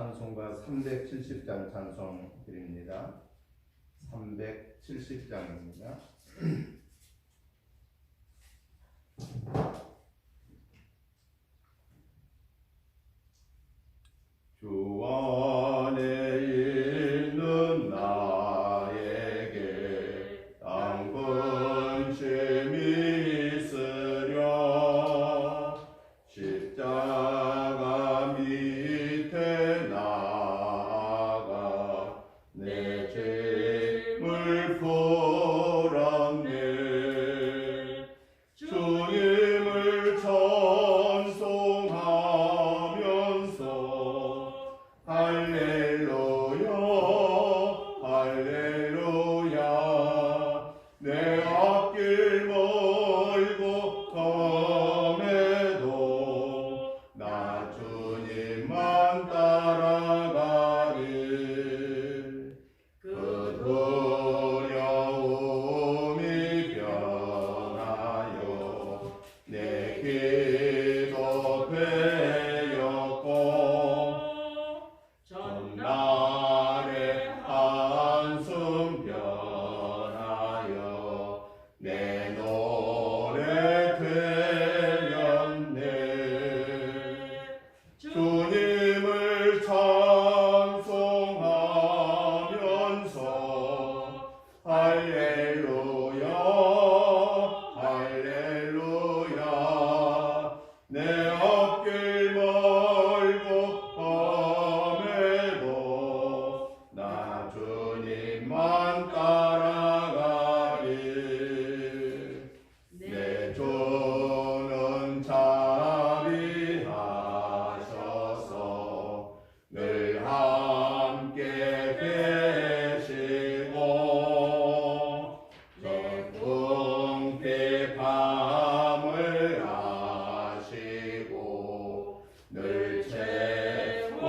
찬송가 370장 찬송 드립니다. 370장입니다. 주 안에 있는 나에게 단 근심이 있으려 십자가 밑에 나아가 내 짐을 풀었네. 주님을 찬송하면서 할렐루야 할렐루야 내 앞길 멀고 험해도 나 주님만 따라가리. 그 두려움이 변하여 내 기도 되었고 전날의 한숨 변하여 내 노래 되었네. 주님을 찬송하면서 할렐루야 할렐루야 내 앞길 멀고 험해도 나 주님만 따라가리. 내 주는 자비하셔서 늘 함께 계시고 내 궁핍 밤을 아시고 늘 채워주시네.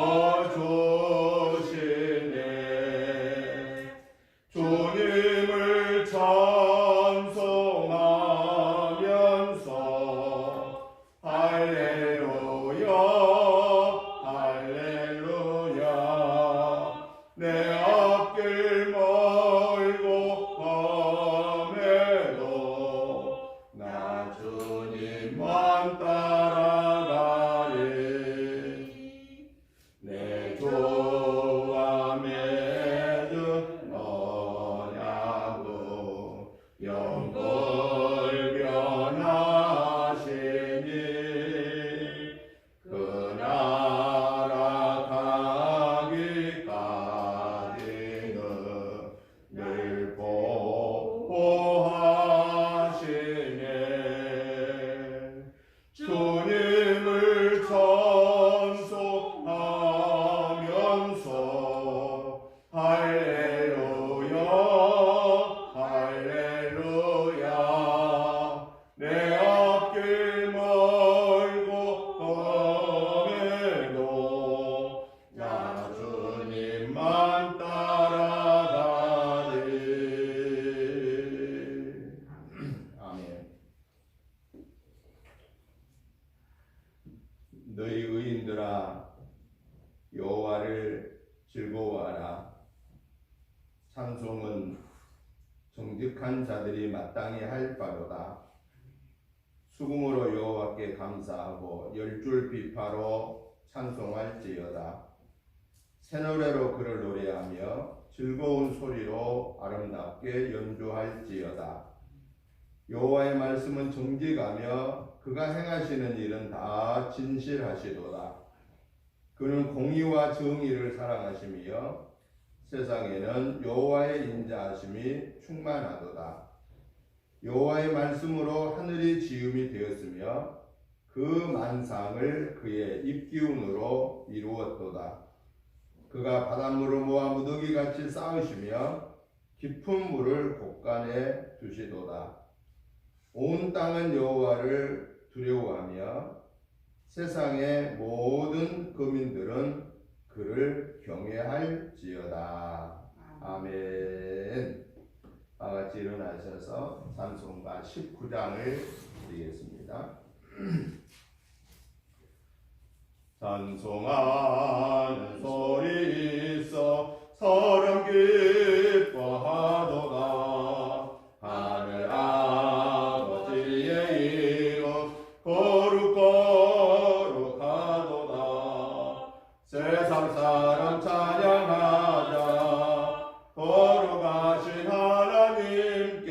주님을 찬송하면서 할렐루야 할렐루야 내 앞길 멀고 험해도 나 주님만 따라가리. 내 주와 맺은 언약은 영걸 변하시니 그 나라 가기까지는 늘 보호하시네. 주님을 찬송하면서 할렐루야 할렐루야 내 앞길 멀고 험해도 나 주님만 따라가리. 아멘. 너희 의인들아 여호와를 즐거워하라. 찬송은 정직한 자들이 마땅히 할 바로다. 수금으로 여호와께 감사하고 열줄 비파로 찬송할지어다. 새노래로 그를 노래하며 즐거운 소리로 아름답게 연주할지어다. 여호와의 말씀은 정직하며 그가 행하시는 일은 다 진실하시도다. 그는 공의와 정의를 사랑하시며 세상에는 여호와의 인자하심이 충만하도다. 여호와의 말씀으로 하늘이 지음이 되었으며 그 만상을 그의 입기운으로 이루었도다. 그가 바닷물을 모아 무더기같이 쌓으시며 깊은 물을 곳간에 두시도다. 온 땅은 여호와를 두려워하며 세상의 모든 거민들은 그를 경외할지어다. 아멘. 다같이 일어나셔서 찬송가 19장을 드리겠습니다. 찬송하는 소리 있어 사람 기뻐하도다. 하늘 아버지의 이름 거룩거룩하도다. 세상 사람 찬양하자. 거룩하신 하나님께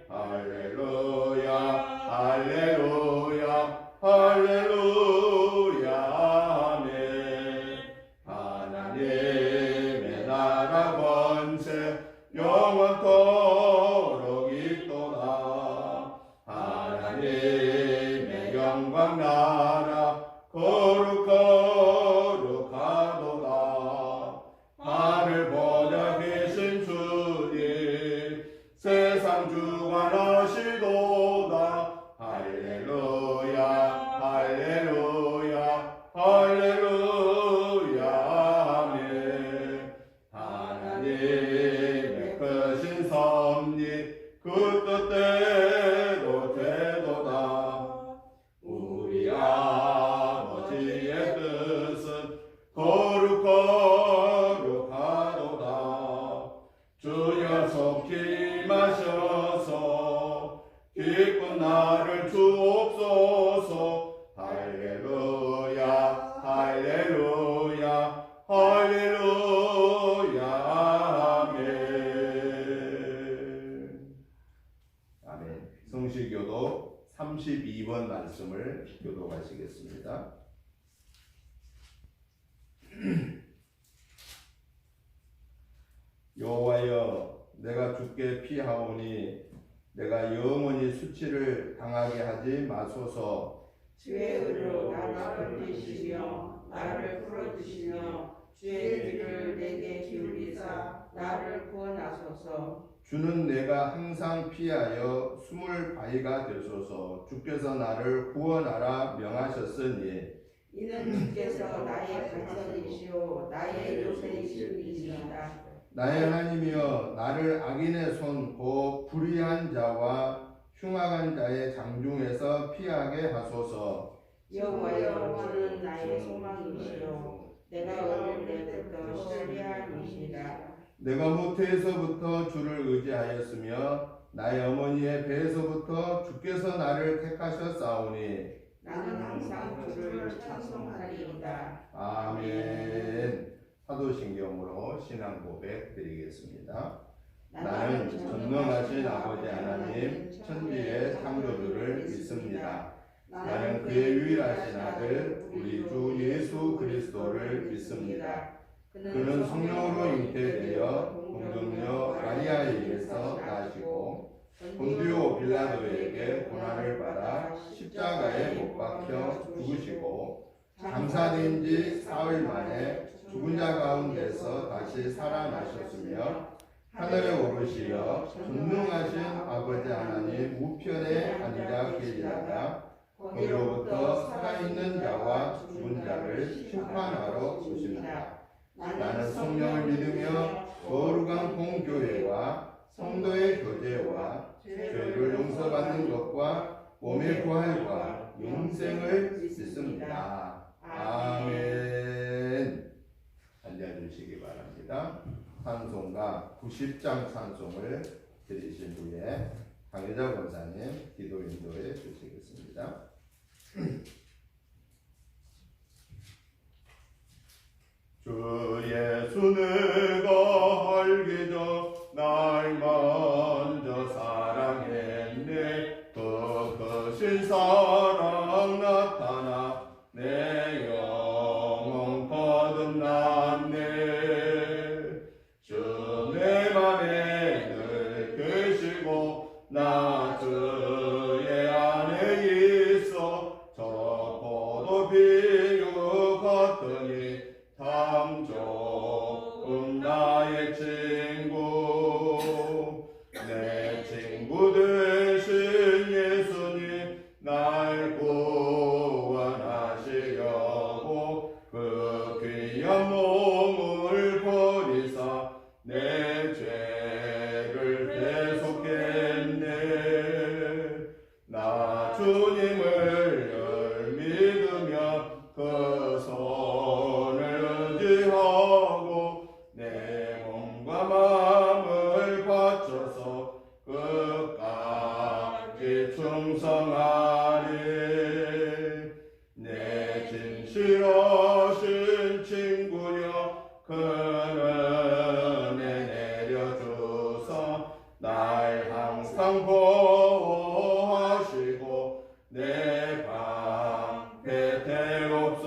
할렐루야 할렐루야 할렐루야 아멘. 하나님의 나라 권세 영원토록 있도다. 하나님의 영광 나라 거룩거룩하도다. 하늘 보좌 계신 주님 세상 주관하시도다. 할렐루야 할렐루야 할렐루야 아멘. 하나님의 크신 섭리 그 뜻대로 되도다. 우리 아버지의 뜻은 거룩거룩하도다. 주여 속히 임하셔서 기쁜 날을 주옵소서. 할렐루야 할렐루야 할렐루야 아멘. 아멘. 성실교도 32번 말씀을 교독하시겠습니다. 여호와여, 내가 주께 피하오니 내가 영원히 수치를 당하게 하지 마소서. 주의 의로 나를 건지시며 나를 풀어주시며 주의 귀를 내게 기울이사 나를 구원하소서. 주는 내가 항상 피하여 숨을 바위가 되소서. 주께서 나를 구원하라 명하셨으니 이는 주께서 나의 간선이시오 나의 요새이시니이다. 나의 하나님이여, 나를 악인의 손 곧 불의한 자와 흉악한 자의 장중에서 피하게 하소서. 여호와여, 주는 나의 소망이시오 내가 어릴 때부터 신뢰함이시라. 내가 모태에서부터 주를 의지하였으며 나의 어머니의 배에서부터 주께서 나를 택하셨사오니 나는 항상 주를 찬송하리이다. 아멘. 사도신경으로 신앙 고백 드리겠습니다. 나는 전능하신 아버지 하나님 천지의 창조주를 믿습니다. 나는 그의 유일하신 아들 우리 주 예수 그리스도를 믿습니다. 그는 성령으로 잉태되어 동정녀 마리아에 의해서 나시고 본디오 빌라도에게 고난을 받아 십자가에 못 박혀 죽으시고 장사된 지 사흘 만에 죽은 자 가운데서 다시 살아나셨으며 하늘에 오르시어 전능하신 아버지 하나님 우편에 앉아 계시다가 거기로부터 살아있는 자와 죽은 자를 심판하러 오십니다. 나는 성령을 믿으며 거룩한 공교회와 성도의 교제와 죄를 용서받는 것과 몸의 부활과 영생을 믿습니다. 아멘. 앉아주시기 바랍니다. 찬송가 90장 찬송을 드리신 후에 강혜자 권사님 기도 인도해 주시겠습니다. 주 예수 내가 알기 전 날 먼저 사랑했네. 그 크신 사랑 나타나 내 영혼 거듭났네. 주 내 맘에 늘 계시고 나 주의 안에 있어. 저 포도 비유 같더니 참 좋은 나의 친구. 내 친구 되신 예수님 날 구원하시려고 그 귀한 몸을 버리사 내 죄를 대속했네. 나 주님을 늘 믿으며 그 풍성하리. 내 진실하신 친구여 큰 은혜 내려주소. 날 항상 보호하시고 내 방패 되옵소서.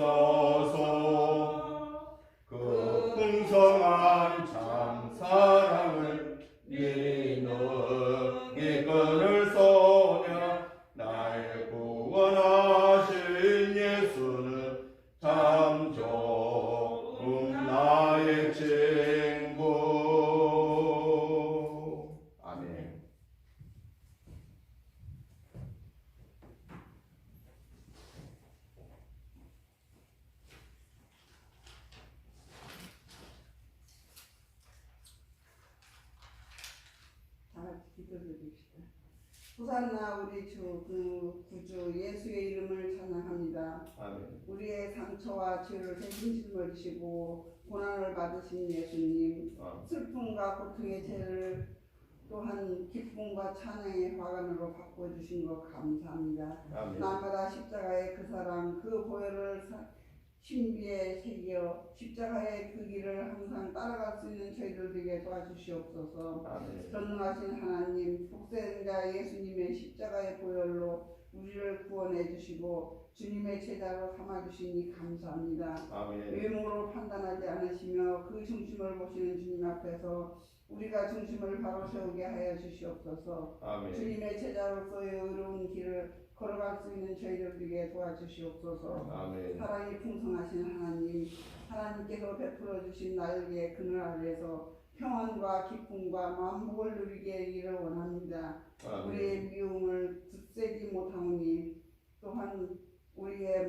그 풍성한 참 사랑을 네 능히 끊을 소냐. 날 구원하신 예수는 참 좋은 나의 친구. 아멘. 다 같이 기도드립시다. 호산나 우리 주 그 구주 예수의 이름을 찬양합니다. 아멘. 우리의 상처와 죄를 대신 짊어지시고 고난을 받으신 예수님, 아멘. 슬픔과 고통의 죄를 또한 기쁨과 찬양의 화관으로 바꿔주신 것 감사합니다. 아멘. 날마다 십자가의 그 사랑, 그 보혈을 신비에 새겨 십자가의 그 길을 항상 따라갈 수 있는 저희들 되게 도와주시옵소서. 아멘. 전능하신 하나님, 복생자 예수님의 십자가의 보혈로 우리를 구원해 주시고 주님의 제자로 삼아주시니 감사합니다. 아멘. 외모로 판단하지 않으시며 그 중심을 보시는 주님 앞에서 우리가 중심을 바로 세우게 하여 주시옵소서. 아멘. 주님의 제자로서의 의로운 길을 걸어갈 수 있는 저희들 되게 도와주시옵소서. 아멘. 사랑이 풍성하신 하나님, 하나님께서 베풀어 주신 날개의 그늘 아래서 평안과 기쁨과 만복을 누리게 하기를 원합니다. 아멘. 우리의 미움을 드세지 못하오니 또한 우리의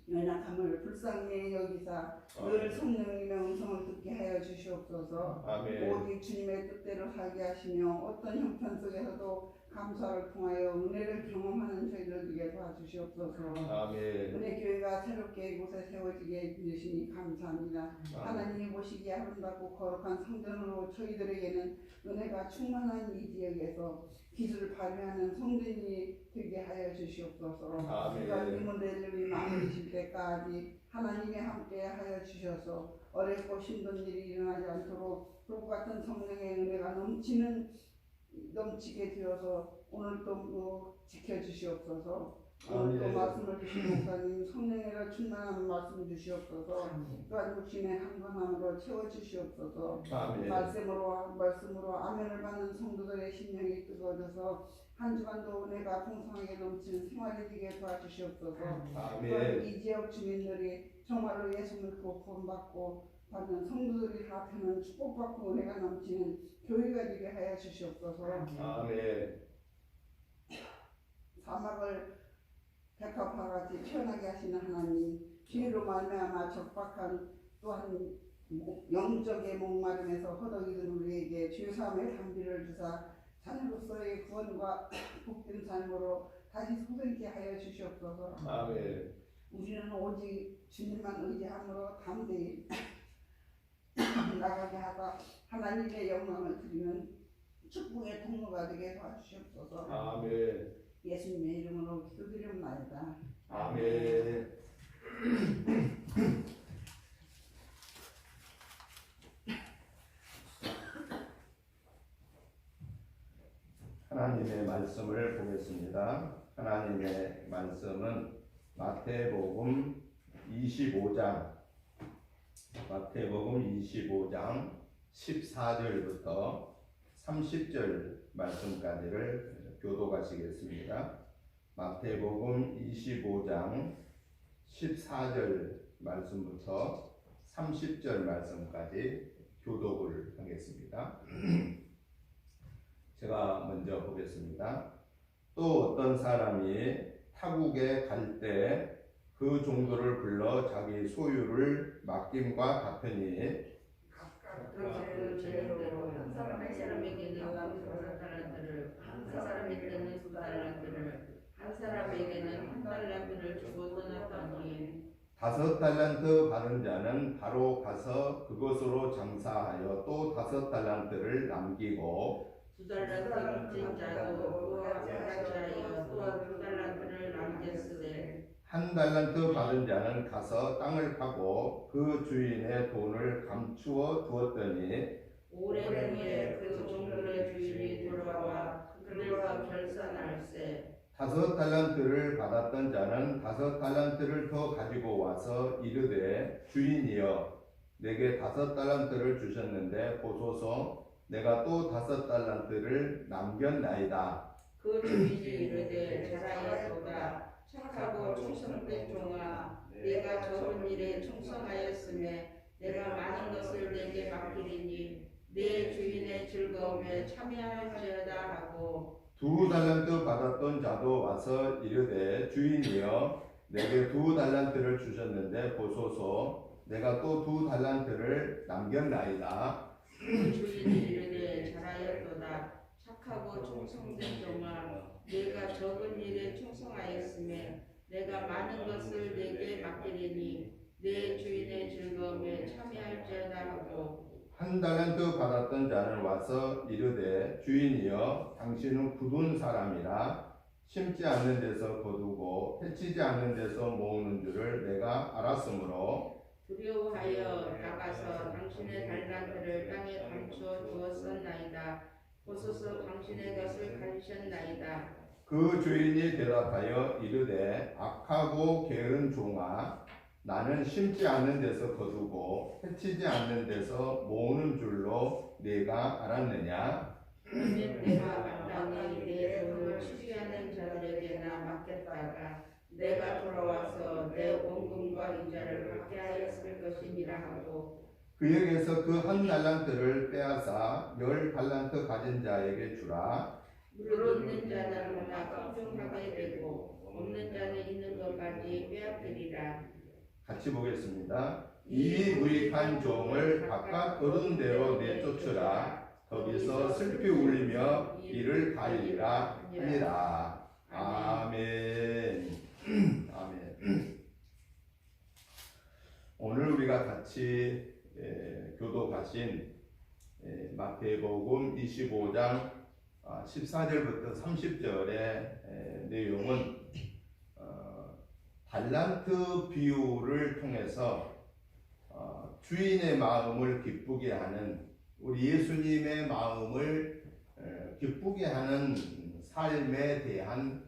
연약함을 불쌍히 여기사 늘 성령님의 음성을 듣게 하여 주시옵소서. 아멘. 오직 주님의 뜻대로 살게 하시며 어떤 형편 속에서도 감사를 통하여 은혜를 경험하는 저희들 되게 도와주시옵소서. 아멘. 은혜 교회가 새롭게 이곳에 세워지게 해주시니 감사합니다. 하나님이 보시기에 아름답고 거룩한 성전으로 저희들에게는 은혜가 충만한 이 지역에서 기술을 발휘하는 성전이 되게 하여 주시옵소서. 아멘. 하나님은 내일이 마무리질 때까지 하나님이 함께 하여 주셔서 어렵고 힘든 일이 일어나지 않도록 불과 같은 성령의 은혜가 넘치게 되어서 오늘도 지켜주시옵소서. 오늘도 아멘. 말씀을 주신 목사님 성령으로 충만한 말씀 주시옵소서. 또한 육신의 한건함으로 채워주시옵소서. 아멘. 말씀으로 아멘을 받는 성도들의 심령이 뜨거워져서 한 주간도 은혜가 풍성하게 넘치는 생활이 되게 도와주시옵소서. 또한 아멘. 이 지역 주민들이 정말로 예수 믿고 구원받고 받는 성도들이 다 되는 축복받고 은혜가 넘치는 교회가 되게 하여 주시옵소서. 아멘. 사막을 백합화같이 피어나게 하시는 하나님, 죄로 말미암아 적박한 또한 영적의 목마름에서 허덕이는 우리에게 죄사함의 담비를 주사 자녀로서의 구원과 복된 삶으로 다시 솟게 하여 주시옵소서. 아멘. 우리는 오직 주님만 의지함으로 담대히 나가게 하다 하나님의 영광을 드리는 축복의 통로가 되게 도와주시옵소서. 아멘. 예수님의 이름으로 기도드립니다. 아멘. 하나님의 말씀을 보겠습니다. 하나님의 말씀은 마태복음 25장 14절부터 30절 말씀까지를 교독하시겠습니다. 마태복음 25장 14절 말씀부터 30절 말씀까지 교독을 하겠습니다. 제가 먼저 보겠습니다. 또 어떤 사람이 타국에 갈 때 그 종들을 불러 자기 소유를 맡김과 같으니 한 사람에게는 5달란트를, 한 사람에게는 2달란트를, 한 사람에게는 1달란트를 주고 떠났더니 5달란트 받은 자는 바로 가서 그것으로 장사하여 또 5달란트를 남기고 두 달란트 빚진 자도 그와 같이 하여 또 두 달란트를 남겼으되 한 달란트 받은 자는 가서 땅을 파고 그 주인의 돈을 감추어 두었더니 오래 후에 그 종들의 주인이 돌아와 그들과 결산할세. 5달란트를 받았던 자는 5달란트를 더 가지고 와서 이르되 주인이여 내게 5달란트를 주셨는데 보소서 내가 또 5달란트를 남겼나이다. 그 주인이 이르되 잘하였도다. 착하고 충성된 종아, 내가 적은 일에 충성하였음에 내가 많은 것을 내게 맡기리니 내 주인의 즐거움에 참여할지어다 하고 2달란트 받았던 자도 와서 이르되 주인이여 내게 2달란트를 주셨는데 보소서 내가 또 2달란트를 남겼나이다. 그 주인이 이르되 잘하였도다. 착하고 충성된 종아, 내가 적은 일에 충성하였음에 내가 많은 것을 내게 맡기리니 내 주인의 즐거움에 참여할지어다 하고 1달란트 받았던 자는 와서 이르되 주인이여 당신은 굳은 사람이라 심지 않는 데서 거두고 해치지 않는 데서 모으는 줄을 내가 알았으므로 두려워하여 나가서 당신의 달란트를 땅에 감추어 두었었나이다. 보소서 당신의 것을 가지셨나이다. 그 주인이 대답하여 이르되 악하고 게으른 종아 나는 심지 않는 데서 거두고 해치지 않는 데서 모으는 줄로 네가 알았느냐? 내가 마땅히 내 돈을 취지하는 자들에게나 맡겼다가 내가 돌아와서 내 원금과 이자를 받게 하였을 것이니라 하고 그에게서 그 1달란트를 빼앗아 10달란트 가진 자에게 주라. 물 있는 자는 하나 풍족하게 되고 없는 자는 있는 것까지 빼앗기리라. 같이 보겠습니다. 이 무익한 종을 바깥 어두운 데로 내쫓으라. 거기서 슬피 울며 이를 갈리라 하니라. 아멘. 아멘. 오늘 우리가 같이 교독하신 마태복음 25장 14절부터 30절의 내용은 달란트 비유를 통해서 주인의 마음을 기쁘게 하는 우리 예수님의 마음을 기쁘게 하는 삶에 대한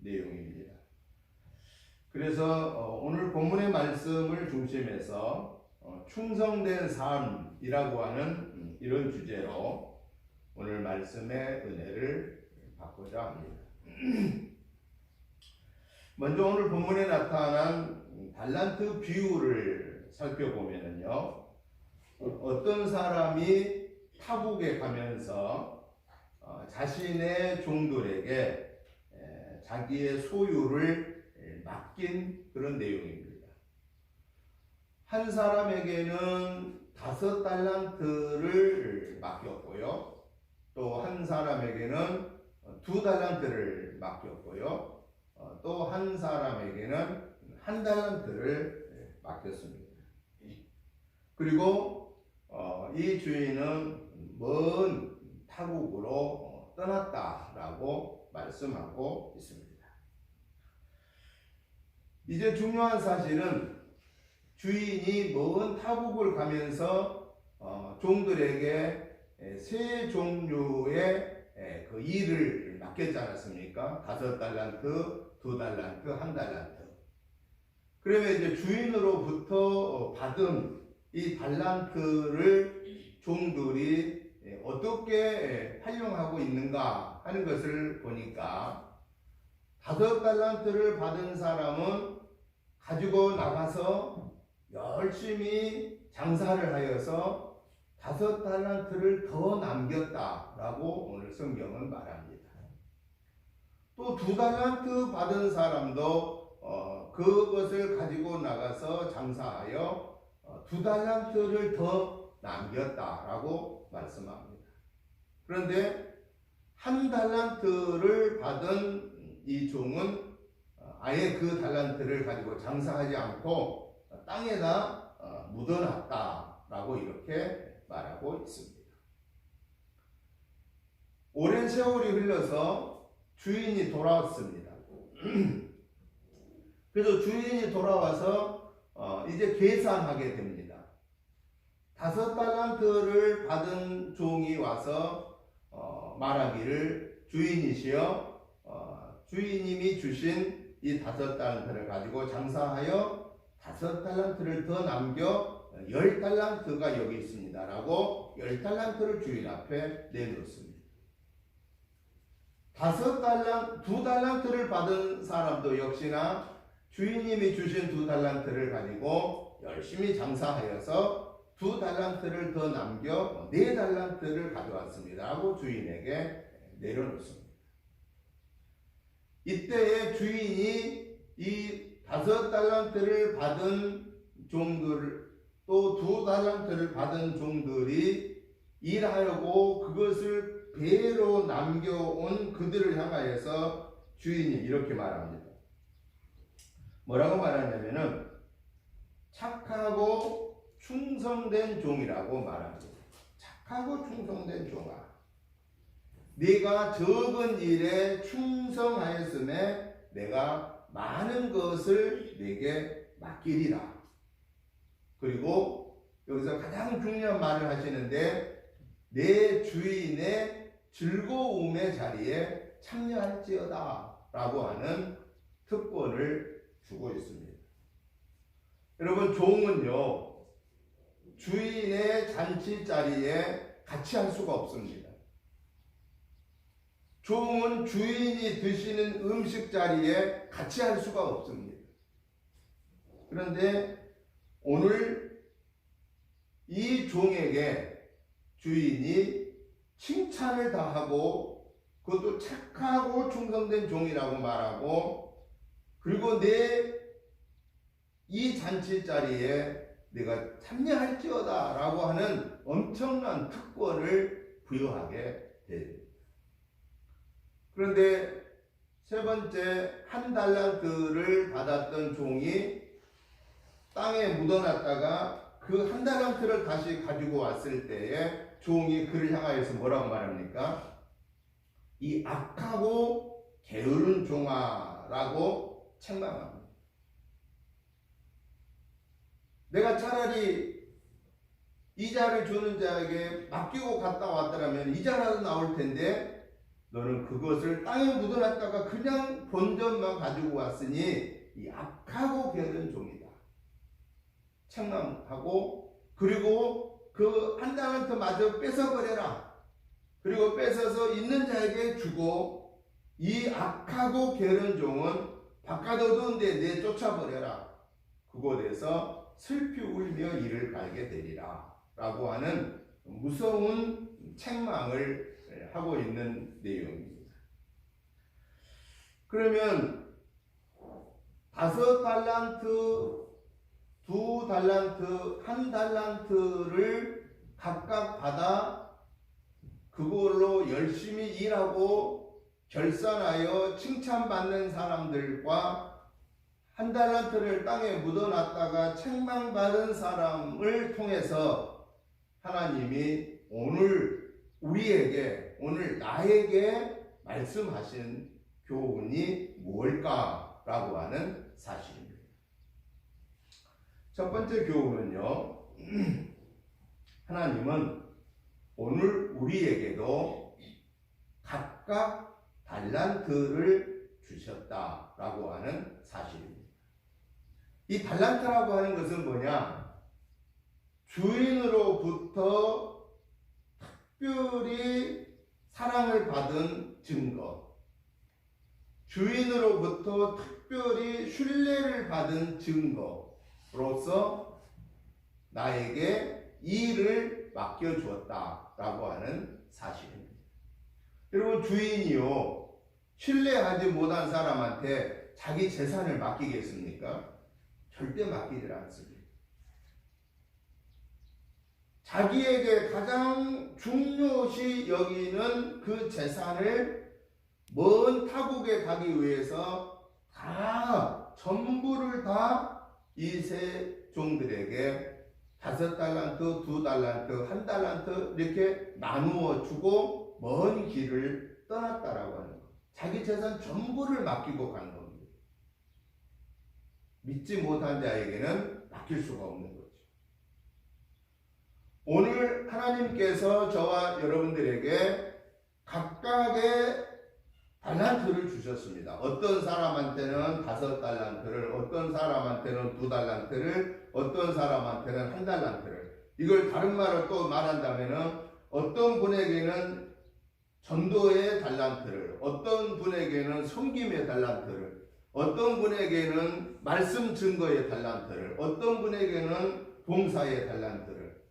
내용입니다. 그래서 오늘 본문의 말씀을 중심해서 충성된 삶이라고 하는 이런 주제로 오늘 말씀의 은혜를 받고자 합니다. 먼저 오늘 본문에 나타난 달란트 비유를 살펴보면요, 어떤 사람이 타국에 가면서 자신의 종들에게 자기의 소유를 맡긴 그런 내용입니다. 한 사람에게는 5달란트를 맡겼고요, 또 한 사람에게는 2달란트를 맡겼고요, 또 한 사람에게는 1달란트를 맡겼습니다. 그리고 이 주인은 먼 타국으로 떠났다라고 말씀하고 있습니다. 이제 중요한 사실은 주인이 먼 타국을 가면서 종들에게 세 종류의 그 일을 맡겼지 않았습니까? 5달란트, 2달란트, 1달란트. 그러면 이제 주인으로부터 받은 이 달란트를 종들이 어떻게 활용하고 있는가 하는 것을 보니까 5달란트를 받은 사람은 가지고 나가서 열심히 장사를 하여서 5달란트를 더 남겼다라고 오늘 성경은 말합니다. 또 2달란트 받은 사람도 그것을 가지고 나가서 장사하여 2달란트를 더 남겼다라고 말씀합니다. 그런데 1달란트를 받은 이 종은 아예 그 달란트를 가지고 장사하지 않고 땅에다 묻어놨다라고 이렇게 말하고 있습니다. 오랜 세월이 흘러서 주인이 돌아왔습니다. 그래서 주인이 돌아와서 이제 계산하게 됩니다. 5달란트를 받은 종이 와서 말하기를 주인이시여 주인님이 주신 이 5달란트를 가지고 장사하여 5달란트를 더 남겨 10달란트가 여기 있습니다 라고 10달란트를 주인 앞에 내놓습니다. 2달란트를 받은 사람도 역시나 주인님이 주신 2달란트를 가지고 열심히 장사하여서 2달란트를 더 남겨 4달란트를 가져왔습니다 하고 주인에게 내려놓습니다. 이때에 주인이 이 5달란트를 받은 종들 또 2달란트를 받은 종들이 일하려고 그것을 배로 남겨온 그들을 향하여서 주인이 이렇게 말합니다. 뭐라고 말하냐면은 착하고 충성된 종이라고 말합니다. 착하고 충성된 종아, 네가 적은 일에 충성하였음에 내가 많은 것을 네게 맡기리라. 그리고 여기서 가장 중요한 말을 하시는데 내 주인의 즐거움의 자리에 참여할지어다 라고 하는 특권을 주고 있습니다. 여러분, 종은요 주인의 잔치 자리에 같이 할 수가 없습니다. 종은 주인이 드시는 음식 자리에 같이 할 수가 없습니다. 그런데 오늘 이 종에게 주인이 칭찬을 다하고 그것도 착하고 충성된 종이라고 말하고, 그리고 내 이 잔치 자리에 내가 참여할지어다 라고 하는 엄청난 특권을 부여하게 됩니다. 그런데 세 번째, 1달란트를 받았던 종이 땅에 묻어놨다가 그 1달란트를 다시 가지고 왔을 때에 종이 그를 향하여서 뭐라고 말합니까? 이 악하고 게으른 종아라고 책망합니다. 내가 차라리 이자를 주는 자에게 맡기고 갔다 왔더라면 이자라도 나올 텐데 너는 그것을 땅에 묻어놨다가 그냥 본전만 가지고 왔으니 이 악하고 게으른 종이다. 책망하고, 그리고 그 1달란트 마저 뺏어버려라. 그리고 뺏어서 있는 자에게 주고 이 악하고 게으른 종은 바깥 어두운 데 내쫓아버려라. 그곳에서 슬피 울며 이를 갈게 되리라 라고 하는 무서운 책망을 하고 있는 내용입니다. 그러면 5달란트, 2달란트, 1달란트를 각각 받아 그걸로 열심히 일하고 결산하여 칭찬받는 사람들과 1달란트를 땅에 묻어놨다가 책망받은 사람을 통해서 하나님이 오늘 우리에게, 오늘 나에게 말씀하신 교훈이 무엇일까라고 하는 사실입니다. 첫 번째 교훈은요, 하나님은 오늘 우리에게도 각각 달란트를 주셨다라고 하는 사실입니다. 이 달란트라고 하는 것은 뭐냐? 주인으로부터 특별히 사랑을 받은 증거, 주인으로부터 특별히 신뢰를 받은 증거로서 나에게 일을 맡겨주었다라고 하는 사실입니다. 여러분, 주인이요 신뢰하지 못한 사람한테 자기 재산을 맡기겠습니까? 절대 맡기질 않습니다. 자기에게 가장 중요시 여기는 그 재산을 먼 타국에 가기 위해서 전부를 다 이 세 종들에게 5달란트, 2달란트, 1달란트 이렇게 나누어 주고 먼 길을 떠났다라고 하는 것. 자기 재산 전부를 맡기고 간 겁니다. 믿지 못한 자에게는 맡길 수가 없는 거죠. 오늘 하나님께서 저와 여러분들에게 각각의 달란트를 주셨습니다. 어떤 사람한테는 5달란트를, 어떤 사람한테는 2달란트를, 어떤 사람한테는 1달란트를. 이걸 다른 말로 또 말한다면은 어떤 분에게는 전도의 달란트를, 어떤 분에게는 섬김의 달란트를, 어떤 분에게는 말씀 증거의 달란트를, 어떤 분에게는 봉사의 달란트를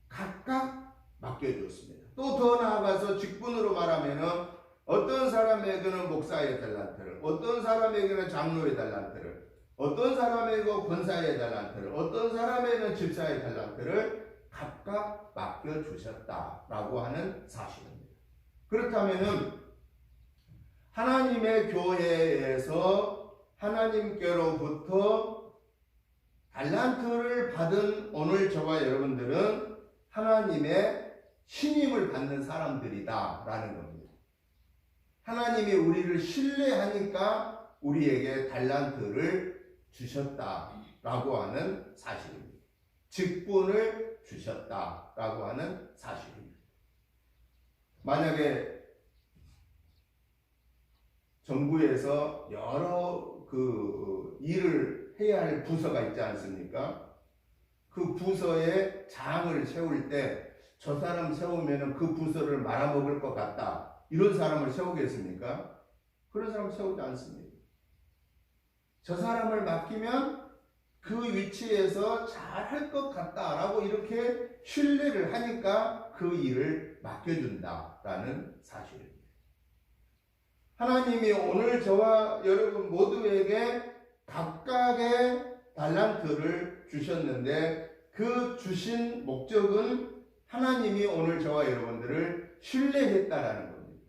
각각 맡겨주었습니다. 또 더 나아가서 직분으로 말하면은 어떤 사람에게는 목사의 달란트를, 어떤 사람에게는 장로의 달란트를, 어떤 사람에게 권사의 달란트를, 어떤 사람에게는 집사의 달란트를 각각 맡겨주셨다라고 하는 사실입니다. 그렇다면은 하나님의 교회에서 하나님께로부터 달란트를 받은 오늘 저와 여러분들은 하나님의 신임을 받는 사람들이다라는 겁니다. 하나님이 우리를 신뢰하니까 우리에게 달란트를 주셨다라고 하는 사실입니다. 직분을 주셨다라고 하는 사실입니다. 만약에 정부에서 여러 일을 해야 할 부서가 있지 않습니까? 그 부서에 장을 세울 때 저 사람 세우면 그 부서를 말아먹을 것 같다. 이런 사람을 세우겠습니까? 그런 사람 세우지 않습니다. 저 사람을 맡기면 그 위치에서 잘할 것 같다라고 이렇게 신뢰를 하니까 그 일을 맡겨준다라는 사실입니다. 하나님이 오늘 저와 여러분 모두에게 각각의 달란트를 주셨는데 그 주신 목적은 하나님이 오늘 저와 여러분들을 신뢰했다라는 겁니다.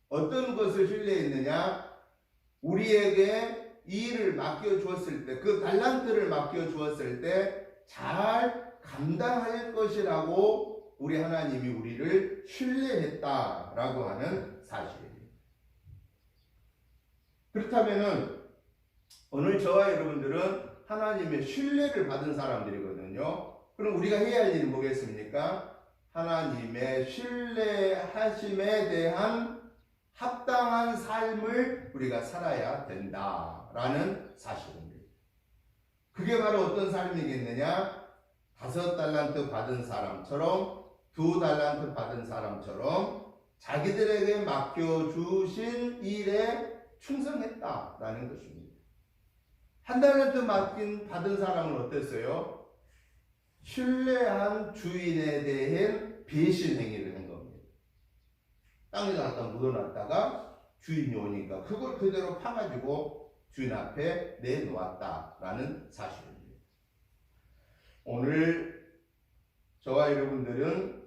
어떤 것을 신뢰했느냐? 우리에게 이 일을 맡겨주었을 때, 그 달란트를 맡겨주었을 때 잘 감당할 것이라고 우리 하나님이 우리를 신뢰했다라고 하는 사실입니다. 그렇다면은 오늘 저와 여러분들은 하나님의 신뢰를 받은 사람들이거든요. 그럼 우리가 해야 할 일은 뭐겠습니까? 하나님의 신뢰하심에 대한 합당한 삶을 우리가 살아야 된다라는 사실입니다. 그게 바로 어떤 삶이겠느냐? 5달란트 받은 사람처럼 2달란트 받은 사람처럼 자기들에게 맡겨주신 일에 충성했다라는 것입니다. 1달란트 받은 사람은 어땠어요? 신뢰한 주인에 대해 배신 행위를 한 겁니다. 땅에 갖다 묻어놨다가 주인이 오니까 그걸 그대로 파가지고 주인 앞에 내놓았다라는 사실입니다. 오늘 저와 여러분들은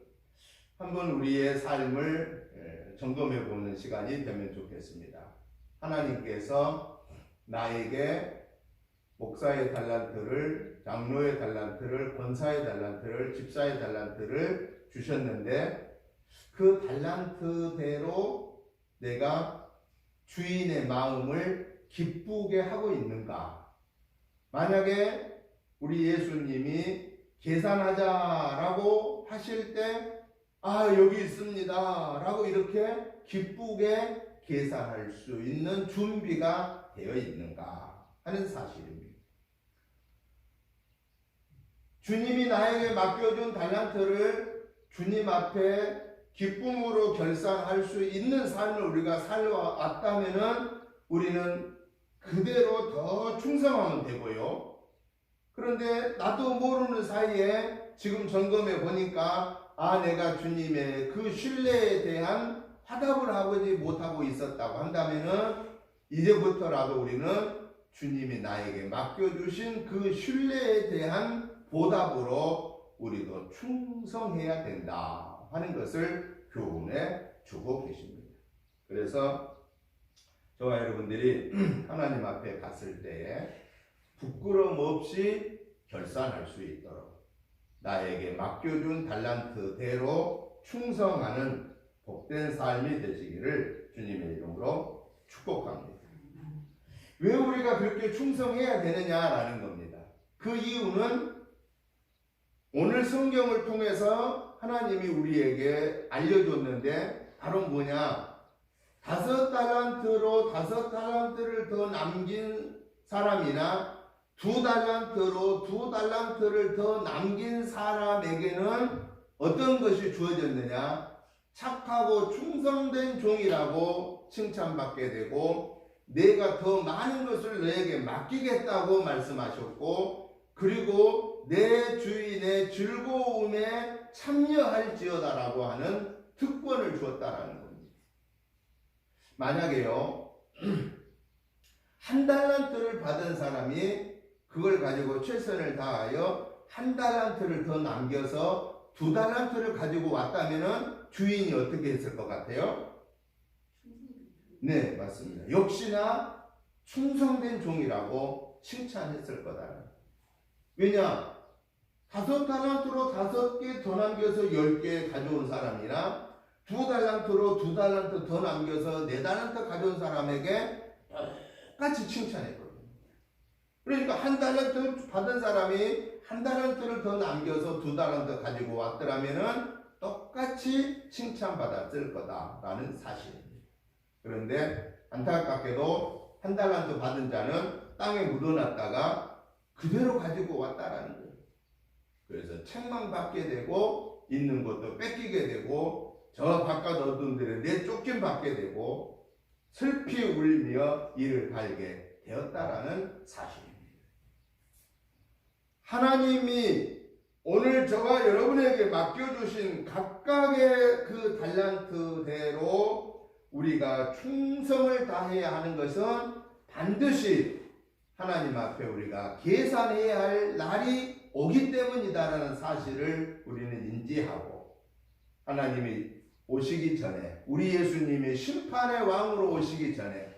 한번 우리의 삶을 점검해 보는 시간이 되면 좋겠습니다. 하나님께서 나에게 목사의 달란트를, 장로의 달란트를, 권사의 달란트를, 집사의 달란트를 주셨는데 그 달란트대로 내가 주인의 마음을 기쁘게 하고 있는가? 만약에 우리 예수님이 계산하자라고 하실 때 여기 있습니다 라고 이렇게 기쁘게 계산할 수 있는 준비가 되어 있는가 하는 사실입니다. 주님이 나에게 맡겨준 달란트를 주님 앞에 기쁨으로 결산할 수 있는 삶을 우리가 살아왔다면 우리는 그대로 더 충성하면 되고요. 그런데 나도 모르는 사이에 지금 점검해 보니까 내가 주님의 그 신뢰에 대한 화답을 하지 못하고 있었다고 한다면은 이제부터라도 우리는 주님이 나에게 맡겨주신 그 신뢰에 대한 보답으로 우리도 충성해야 된다 하는 것을 교훈해 주고 계십니다. 그래서 저와 여러분들이 하나님 앞에 갔을 때에 부끄럼 없이 결산할 수 있도록 나에게 맡겨준 달란트대로 충성하는 복된 삶이 되시기를 주님의 이름으로 축복합니다. 왜 우리가 그렇게 충성해야 되느냐라는 겁니다. 그 이유는 오늘 성경을 통해서 하나님이 우리에게 알려줬는데 바로 뭐냐? 5달란트로 5달란트를 더 남긴 사람이나 2달란트로 2달란트를 더 남긴 사람에게는 어떤 것이 주어졌느냐? 착하고 충성된 종이라고 칭찬받게 되고 내가 더 많은 것을 너에게 맡기겠다고 말씀하셨고 그리고 내 주인의 즐거움에 참여할지어다라고 하는 특권을 주었다라는 겁니다. 만약에요 1달란트를 받은 사람이 그걸 가지고 최선을 다하여 1달란트를 더 남겨서 2달란트를 가지고 왔다면은 주인이 어떻게 했을 것 같아요? 네, 맞습니다. 역시나 충성된 종이라고 칭찬했을 거다. 왜냐? 5달란트로 5개 더 남겨서 10개 가져온 사람이나 2달란트로 2달란트 더 남겨서 4달란트 가져온 사람에게 똑같이 칭찬했거든요. 그러니까 1달란트 받은 사람이 1달란트를 더 남겨서 2달란트 가지고 왔더라면은 똑같이 칭찬받았을 거다라는 사실입니다. 그런데 안타깝게도 1달란트 받은 자는 땅에 묻어놨다가 그대로 가지고 왔다라는 거예요. 그래서 책망받게 되고 있는 것도 뺏기게 되고 저 바깥 어둠들에 내쫓김 받게 되고 슬피 울리며 이를 갈게 되었다라는 사실입니다. 하나님이 오늘 저와 여러분에게 맡겨주신 각각의 그 달란트대로 우리가 충성을 다해야 하는 것은 반드시 하나님 앞에 우리가 계산해야 할 날이 오기 때문이다라는 사실을 우리는 인지하고 하나님이 오시기 전에 우리 예수님이 심판의 왕으로 오시기 전에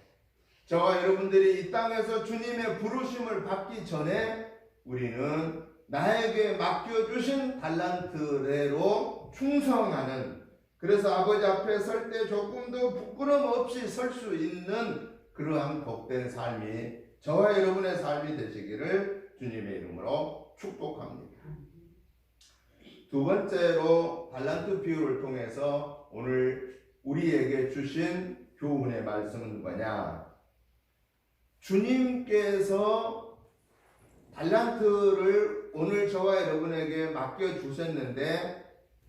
저와 여러분들이 이 땅에서 주님의 부르심을 받기 전에 우리는 나에게 맡겨주신 달란트대로 충성하는 그래서 아버지 앞에 설 때 조금도 부끄럼 없이 설 수 있는 그러한 복된 삶이 저와 여러분의 삶이 되시기를 주님의 이름으로 축복합니다. 두 번째로 달란트 비유를 통해서 오늘 우리에게 주신 교훈의 말씀은 뭐냐? 주님께서 달란트를 오늘 저와 여러분에게 맡겨주셨는데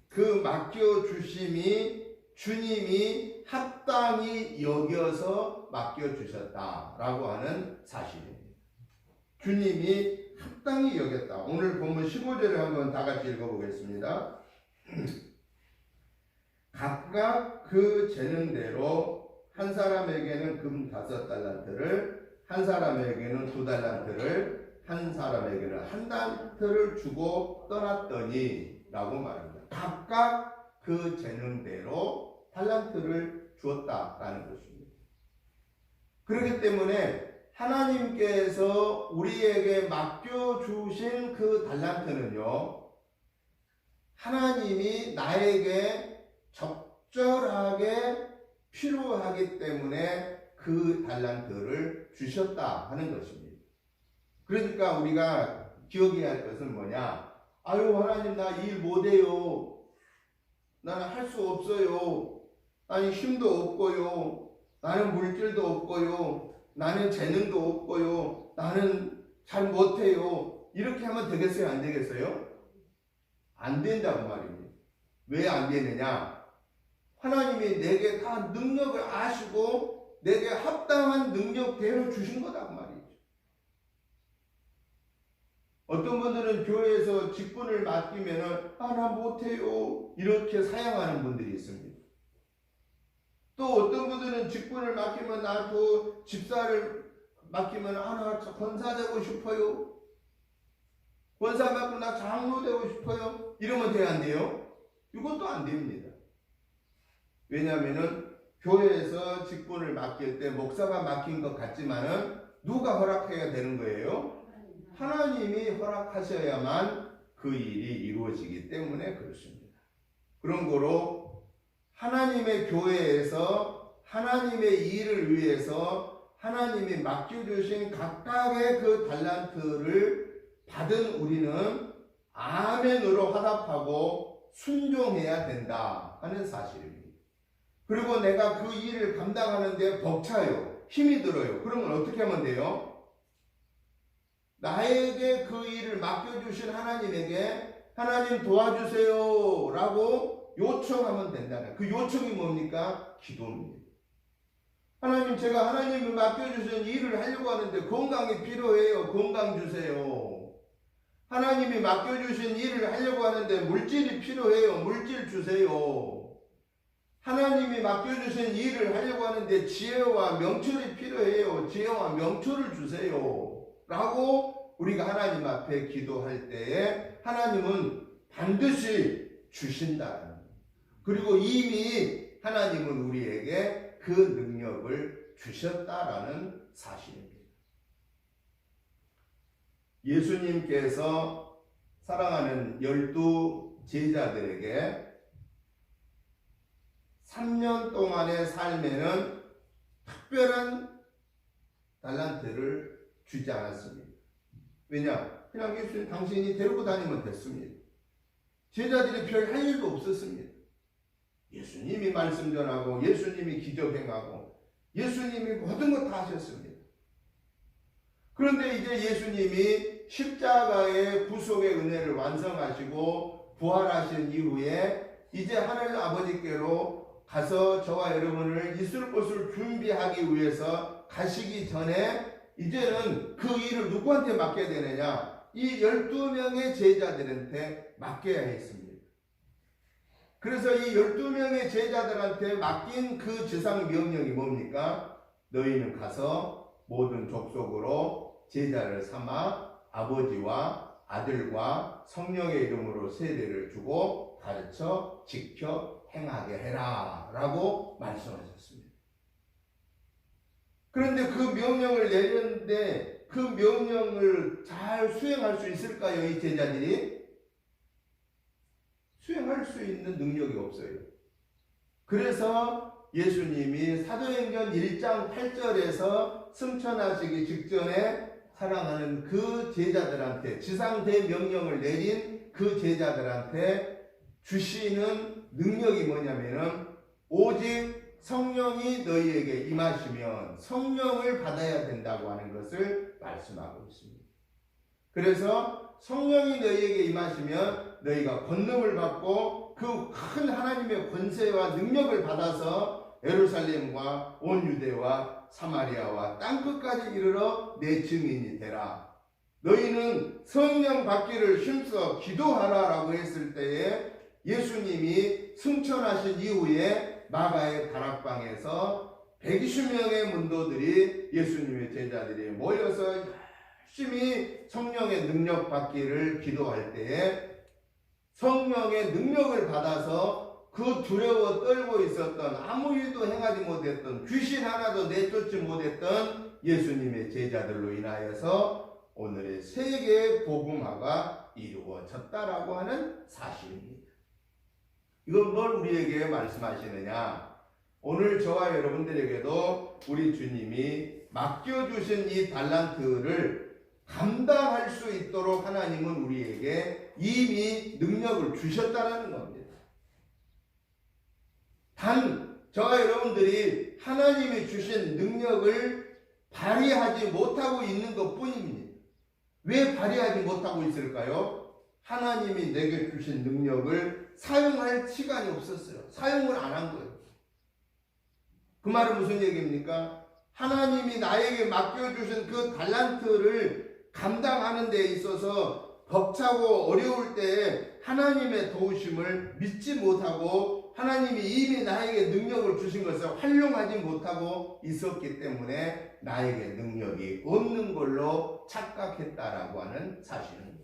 그 맡겨주심이 주님이 합당히 여겨서 맡겨주셨다라고 하는 사실입니다. 주님이 합당히 여겼다. 오늘 본문 15절을 한번 다 같이 읽어보겠습니다. 각각 그 재능대로 한 사람에게는 금 5달란트를 한 사람에게는 2달란트를 한 사람에게는 1달란트를 주고 떠났더니 라고 말합니다. 각각 그 재능대로 달란트를 주었다라는 것입니다. 그렇기 때문에 하나님께서 우리에게 맡겨주신 그 달란트는요, 하나님이 나에게 적절하게 필요하기 때문에 그 달란트를 주셨다 하는 것입니다. 그러니까 우리가 기억해야 할 것은 뭐냐? 아유, 하나님, 나 일 못해요. 나는 할 수 없어요. 나는 힘도 없고요. 나는 물질도 없고요. 나는 재능도 없고요. 나는 잘 못해요. 이렇게 하면 되겠어요? 안 되겠어요? 안 된다고 말입니다. 왜 안 되느냐? 하나님이 내게 다 능력을 아시고 내게 합당한 능력대로 주신 거다고 말이죠. 어떤 분들은 교회에서 직분을 맡기면은 나 못해요 이렇게 사양하는 분들이 있습니다. 또 어떤 분들은 직분을 맡기면 나도 집사를 맡기면 나 권사 되고 싶어요. 권사 맡고 나 장로 되고 싶어요. 이러면 돼야 안 돼요? 이것도 안 됩니다. 왜냐하면은 교회에서 직분을 맡길 때 목사가 맡긴 것 같지만은 누가 허락해야 되는 거예요? 하나님이 허락하셔야만 그 일이 이루어지기 때문에 그렇습니다. 그런 거로 하나님의 교회에서 하나님의 일을 위해서 하나님이 맡겨주신 각각의 그 달란트를 받은 우리는 아멘으로 화답하고 순종해야 된다 하는 사실입니다. 그리고 내가 그 일을 감당하는데 벅차요. 힘이 들어요. 그러면 어떻게 하면 돼요? 나에게 그 일을 맡겨주신 하나님에게 하나님 도와주세요 라고 요청하면 된다는, 그 요청이 뭡니까? 기도입니다. 하나님, 제가 하나님이 맡겨주신 일을 하려고 하는데 건강이 필요해요. 건강 주세요. 하나님이 맡겨주신 일을 하려고 하는데 물질이 필요해요. 물질 주세요. 하나님이 맡겨주신 일을 하려고 하는데 지혜와 명철이 필요해요. 지혜와 명철을 주세요 라고 우리가 하나님 앞에 기도할 때에 하나님은 반드시 주신다는, 그리고 이미 하나님은 우리에게 그 능력을 주셨다라는 사실입니다. 예수님께서 사랑하는 12 제자들에게 3년 동안의 삶에는 특별한 달란트를 주지 않았습니다. 왜냐? 그냥 예수님 당신이 데리고 다니면 됐습니다. 제자들이 별 할 일도 없었습니다. 예수님이 말씀 전하고 예수님이 기적 행하고 예수님이 모든 것 다 하셨습니다. 그런데 이제 예수님이 십자가의 구속의 은혜를 완성하시고 부활하신 이후에 이제 하늘 아버지께로 가서 저와 여러분을 있을 곳을 준비하기 위해서 가시기 전에 이제는 그 일을 누구한테 맡겨야 되느냐? 이 12명의 제자들한테 맡겨야 했습니다. 그래서 이 12명의 제자들한테 맡긴 그 지상 명령이 뭡니까? 너희는 가서 모든 족속으로 제자를 삼아 아버지와 아들과 성령의 이름으로 세례를 주고 가르쳐 지켜 행하게 해라 라고 말씀하셨습니다. 그런데 그 명령을 내렸는데 그 명령을 잘 수행할 수 있을까요? 이 제자들이? 수행할 수 있는 능력이 없어요. 그래서 예수님이 사도행전 1장 8절에서 승천하시기 직전에 사랑하는 그 제자들한테, 지상 대명령을 내린 그 제자들한테 주시는 능력이 뭐냐면은 오직 성령이 너희에게 임하시면 성령을 받아야 된다고 하는 것을 말씀하고 있습니다. 그래서 성령이 너희에게 임하시면 너희가 권능을 받고 그 큰 하나님의 권세와 능력을 받아서 예루살렘과 온 유대와 사마리아와 땅끝까지 이르러 내 증인이 되라. 너희는 성령 받기를 힘써 기도하라 라고 했을 때에 예수님이 승천하신 이후에 마가의 다락방에서 120명의 문도들이, 예수님의 제자들이 모여서 열심히 성령의 능력 받기를 기도할 때에 성령의 능력을 받아서 그 두려워 떨고 있었던, 아무 일도 행하지 못했던, 귀신 하나도 내쫓지 못했던 예수님의 제자들로 인하여서 오늘의 세계 복음화가 이루어졌다라고 하는 사실입니다. 이건 뭘 우리에게 말씀하시느냐? 오늘 저와 여러분들에게도 우리 주님이 맡겨주신 이 달란트를 감당할 수 있도록 하나님은 우리에게 이미 능력을 주셨다는 겁니다. 단 저와 여러분들이 하나님이 주신 능력을 발휘하지 못하고 있는 것 뿐입니다. 왜 발휘하지 못하고 있을까요? 하나님이 내게 주신 능력을 사용할 시간이 없었어요. 사용을 안 한 거예요. 그 말은 무슨 얘기입니까? 하나님이 나에게 맡겨주신 그 달란트를 감당하는 데 있어서 벅차고 어려울 때에 하나님의 도우심을 믿지 못하고 하나님이 이미 나에게 능력을 주신 것을 활용하지 못하고 있었기 때문에 나에게 능력이 없는 걸로 착각했다라고 하는 사실입니다.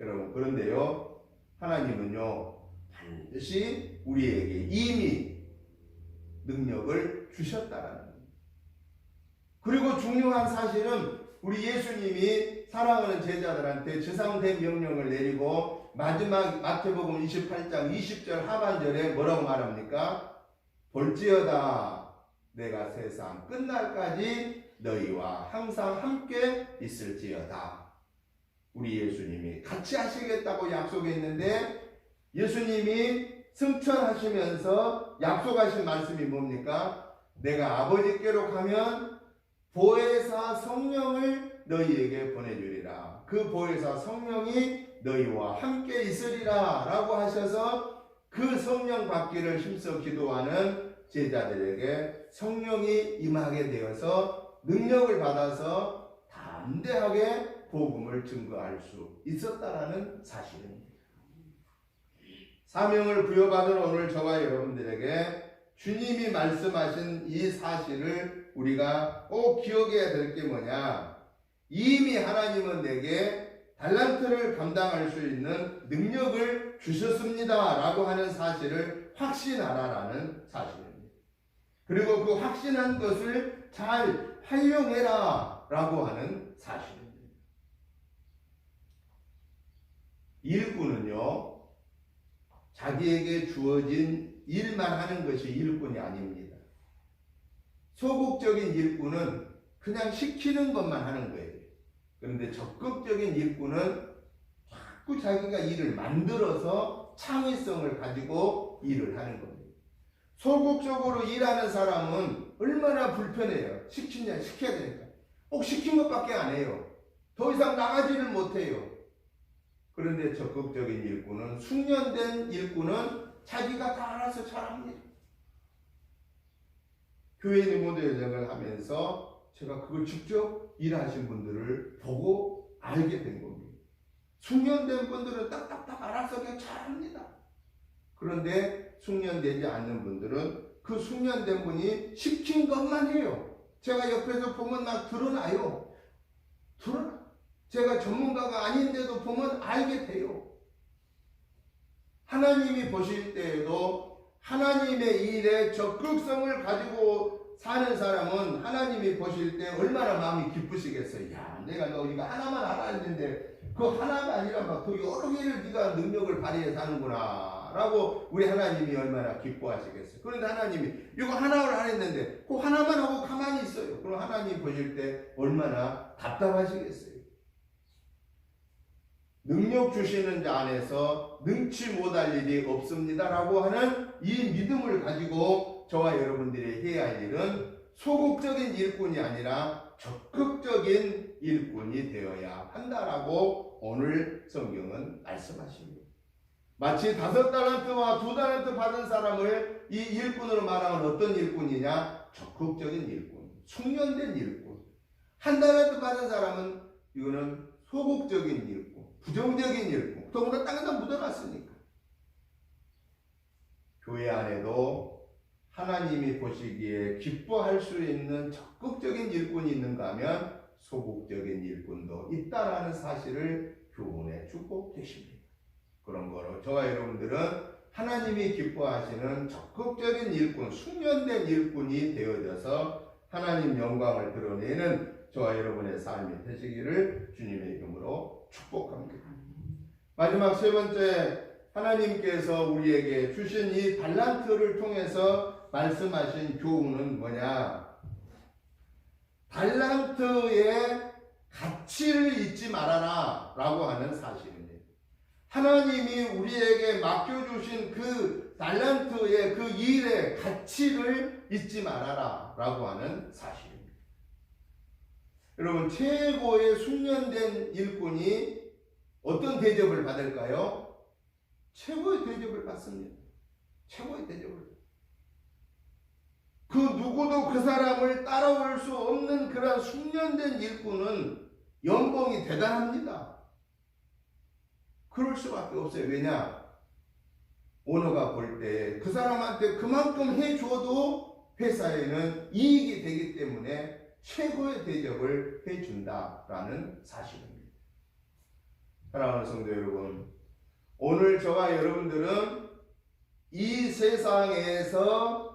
여러분, 그런데요, 하나님은요 반드시 우리에게 이미 능력을 주셨다라는 겁니다. 그리고 중요한 사실은 우리 예수님이 사랑하는 제자들한테 지상대 명령을 내리고 마지막 마태복음 28장 20절 하반절에 뭐라고 말합니까? 볼지어다 내가 세상 끝날까지 너희와 항상 함께 있을지어다. 우리 예수님이 같이 하시겠다고 약속했는데 예수님이 승천하시면서 약속하신 말씀이 뭡니까? 내가 아버지께로 가면 보혜사 성령을 너희에게 보내주리라. 그 보혜사 성령이 너희와 함께 있으리라 라고 하셔서 그 성령 받기를 힘써 기도하는 제자들에게 성령이 임하게 되어서 능력을 받아서 담대하게 복음을 증거할 수 있었다라는 사실입니다. 사명을 부여받은 오늘 저와 여러분들에게 주님이 말씀하신 이 사실을 우리가 꼭 기억해야 될 게 뭐냐? 이미 하나님은 내게 달란트를 감당할 수 있는 능력을 주셨습니다 라고 하는 사실을 확신하라라는 사실입니다. 그리고 그 확신한 것을 잘 활용해라 라고 하는 사실입니다. 일꾼은요, 자기에게 주어진 일만 하는 것이 일꾼이 아닙니다. 소극적인 일꾼은 그냥 시키는 것만 하는 거예요. 그런데 적극적인 일꾼은 자꾸 자기가 일을 만들어서 창의성을 가지고 일을 하는 겁니다. 소극적으로 일하는 사람은 얼마나 불편해요. 시켜야 되니까. 꼭 시킨 것밖에 안 해요. 더 이상 나가지를 못해요. 그런데 적극적인 일꾼은, 숙련된 일꾼은 자기가 다 알아서 잘합니다. 교회 리모델 여정을 하면서 제가 그걸 직접 일하신 분들을 보고 알게 된 겁니다. 숙련된 분들은 딱딱딱 알아서 그냥 잘합니다. 그런데 숙련되지 않는 분들은 그 숙련된 분이 시킨 것만 해요. 제가 옆에서 보면 막 드러나요. 제가 전문가가 아닌데도 보면 알게 돼요. 하나님이 보실 때에도 하나님의 일에 적극성을 가지고 사는 사람은 하나님이 보실 때 얼마나 마음이 기쁘시겠어요. 야, 내가 너 이거 하나만 알아 했는데 그 하나가 아니라 막 그 여러 개를 네가 능력을 발휘해서 하는구나 라고 우리 하나님이 얼마나 기뻐하시겠어요. 그런데 하나님이 이거 하나를 안 했는데 그 하나만 하고 가만히 있어요. 그럼 하나님 보실 때 얼마나 답답하시겠어요. 능력 주시는 자 안에서 능치 못할 일이 없습니다라고 하는 이 믿음을 가지고 저와 여러분들이 해야 할 일은 소극적인 일꾼이 아니라 적극적인 일꾼이 되어야 한다라고 오늘 성경은 말씀하십니다. 마치 5달란트와 2달란트 받은 사람을 이 일꾼으로 말하면 어떤 일꾼이냐? 적극적인 일꾼, 숙련된 일꾼. 1달란트 받은 사람은 이거는 소극적인 일꾼, 부정적인 일꾼. 더구나 땅에다 묻어놨으니까. 교회 안에도 하나님이 보시기에 기뻐할 수 있는 적극적인 일꾼이 있는가 하면 소극적인 일꾼도 있다라는 사실을 교훈해 주고 계십니다. 그런 거로 저와 여러분들은 하나님이 기뻐하시는 적극적인 일꾼, 숙련된 일꾼이 되어져서 하나님 영광을 드러내는 저와 여러분의 삶이 되시기를 주님의 이름으로 축복합니다. 마지막 세 번째, 하나님께서 우리에게 주신 이 달란트를 통해서 말씀하신 교훈은 뭐냐? 달란트의 가치를 잊지 말아라 라고 하는 사실입니다. 하나님이 우리에게 맡겨주신 그 달란트의 그 일의 가치를 잊지 말아라 라고 하는 사실입니다. 여러분, 최고의 숙련된 일꾼이 어떤 대접을 받을까요? 최고의 대접을 받습니다. 최고의 대접을. 그 누구도 그 사람을 따라올 수 없는 그런 숙련된 일꾼은 연봉이 대단합니다. 그럴 수밖에 없어요. 왜냐? 오너가 볼 때 그 사람한테 그만큼 해줘도 회사에는 이익이 되기 때문에 최고의 대접을 해준다라는 사실입니다. 사랑하는 성도 여러분, 오늘 저와 여러분들은 이 세상에서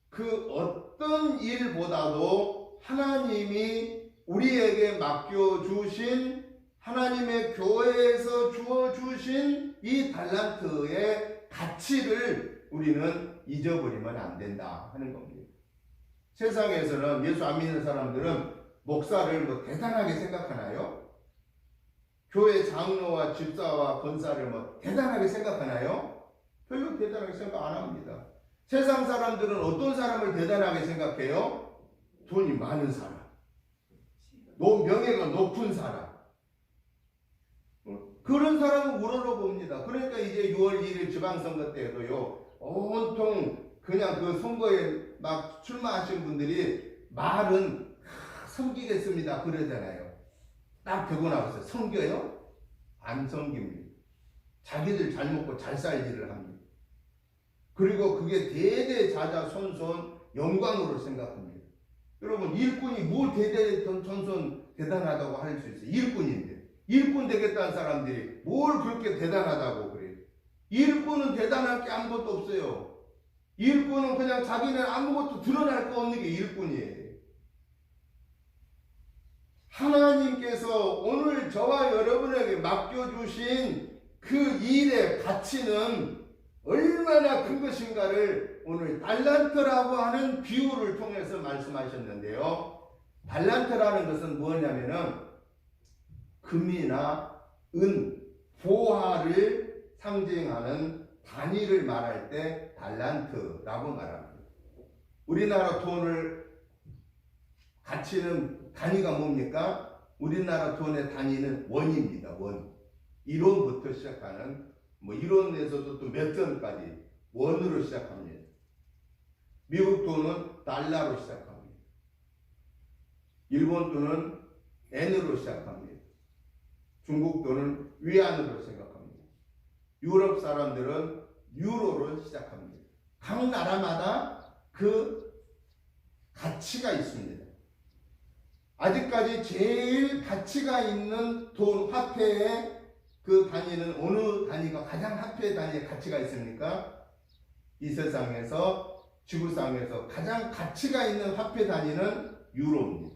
그 어떤 일보다도 하나님이 우리에게 맡겨주신, 하나님의 교회에서 주어주신 이 달란트의 가치를 우리는 잊어버리면 안 된다 하는 겁니다. 세상에서는 예수 안 믿는 사람들은 목사를 뭐 대단하게 생각하나요? 교회 장로와 집사와 권사를 뭐 대단하게 생각하나요? 별로 대단하게 생각 안 합니다. 세상 사람들은 어떤 사람을 대단하게 생각해요? 돈이 많은 사람, 명예가 높은 사람, 그런 사람은 우러러봅니다. 그러니까 이제 6월 1일 지방선거 때에도요, 온통 그냥 그 선거에 막 출마하신 분들이 말은 섬기겠습니다 그러잖아요. 딱 되고 나서 섬겨요? 안 섬깁니다. 자기들 잘 먹고 잘 살 일을 합니다. 그리고 그게 대대자자손손 영광으로 생각합니다. 여러분, 일꾼이 뭘 대대손손 대단하다고 할 수 있어요? 일꾼인데. 일꾼 되겠다는 사람들이 뭘 그렇게 대단하다고 그래요? 일꾼은 대단할 게 아무것도 없어요. 일꾼은 그냥 자기는 아무것도 드러날 거 없는 게 일꾼이에요. 하나님께서 오늘 저와 여러분에게 맡겨주신 그 일의 가치는 얼마나 큰 것인가를 오늘 달란트라고 하는 비유를 통해서 말씀하셨는데요. 달란트라는 것은 뭐냐면은 금이나 은, 보화를 상징하는 단위를 말할 때 달란트라고 말합니다. 우리나라 돈을 가치는 단위가 뭡니까? 우리나라 돈의 단위는 원입니다. 원. 1원부터 시작하는, 뭐 1원에서도 또 몇 전까지 원으로 시작합니다. 미국 돈은 달러로 시작합니다. 일본 돈은 엔으로 시작합니다. 중국 돈은 위안으로 생각합니다. 유럽 사람들은 유로로 시작합니다. 각 나라마다 그 가치가 있습니다. 아직까지 제일 가치가 있는 돈, 화폐의 그 단위는 어느 단위가 가장 화폐 단위의 가치가 있습니까? 이 세상에서, 지구상에서 가장 가치가 있는 화폐 단위는 유로입니다.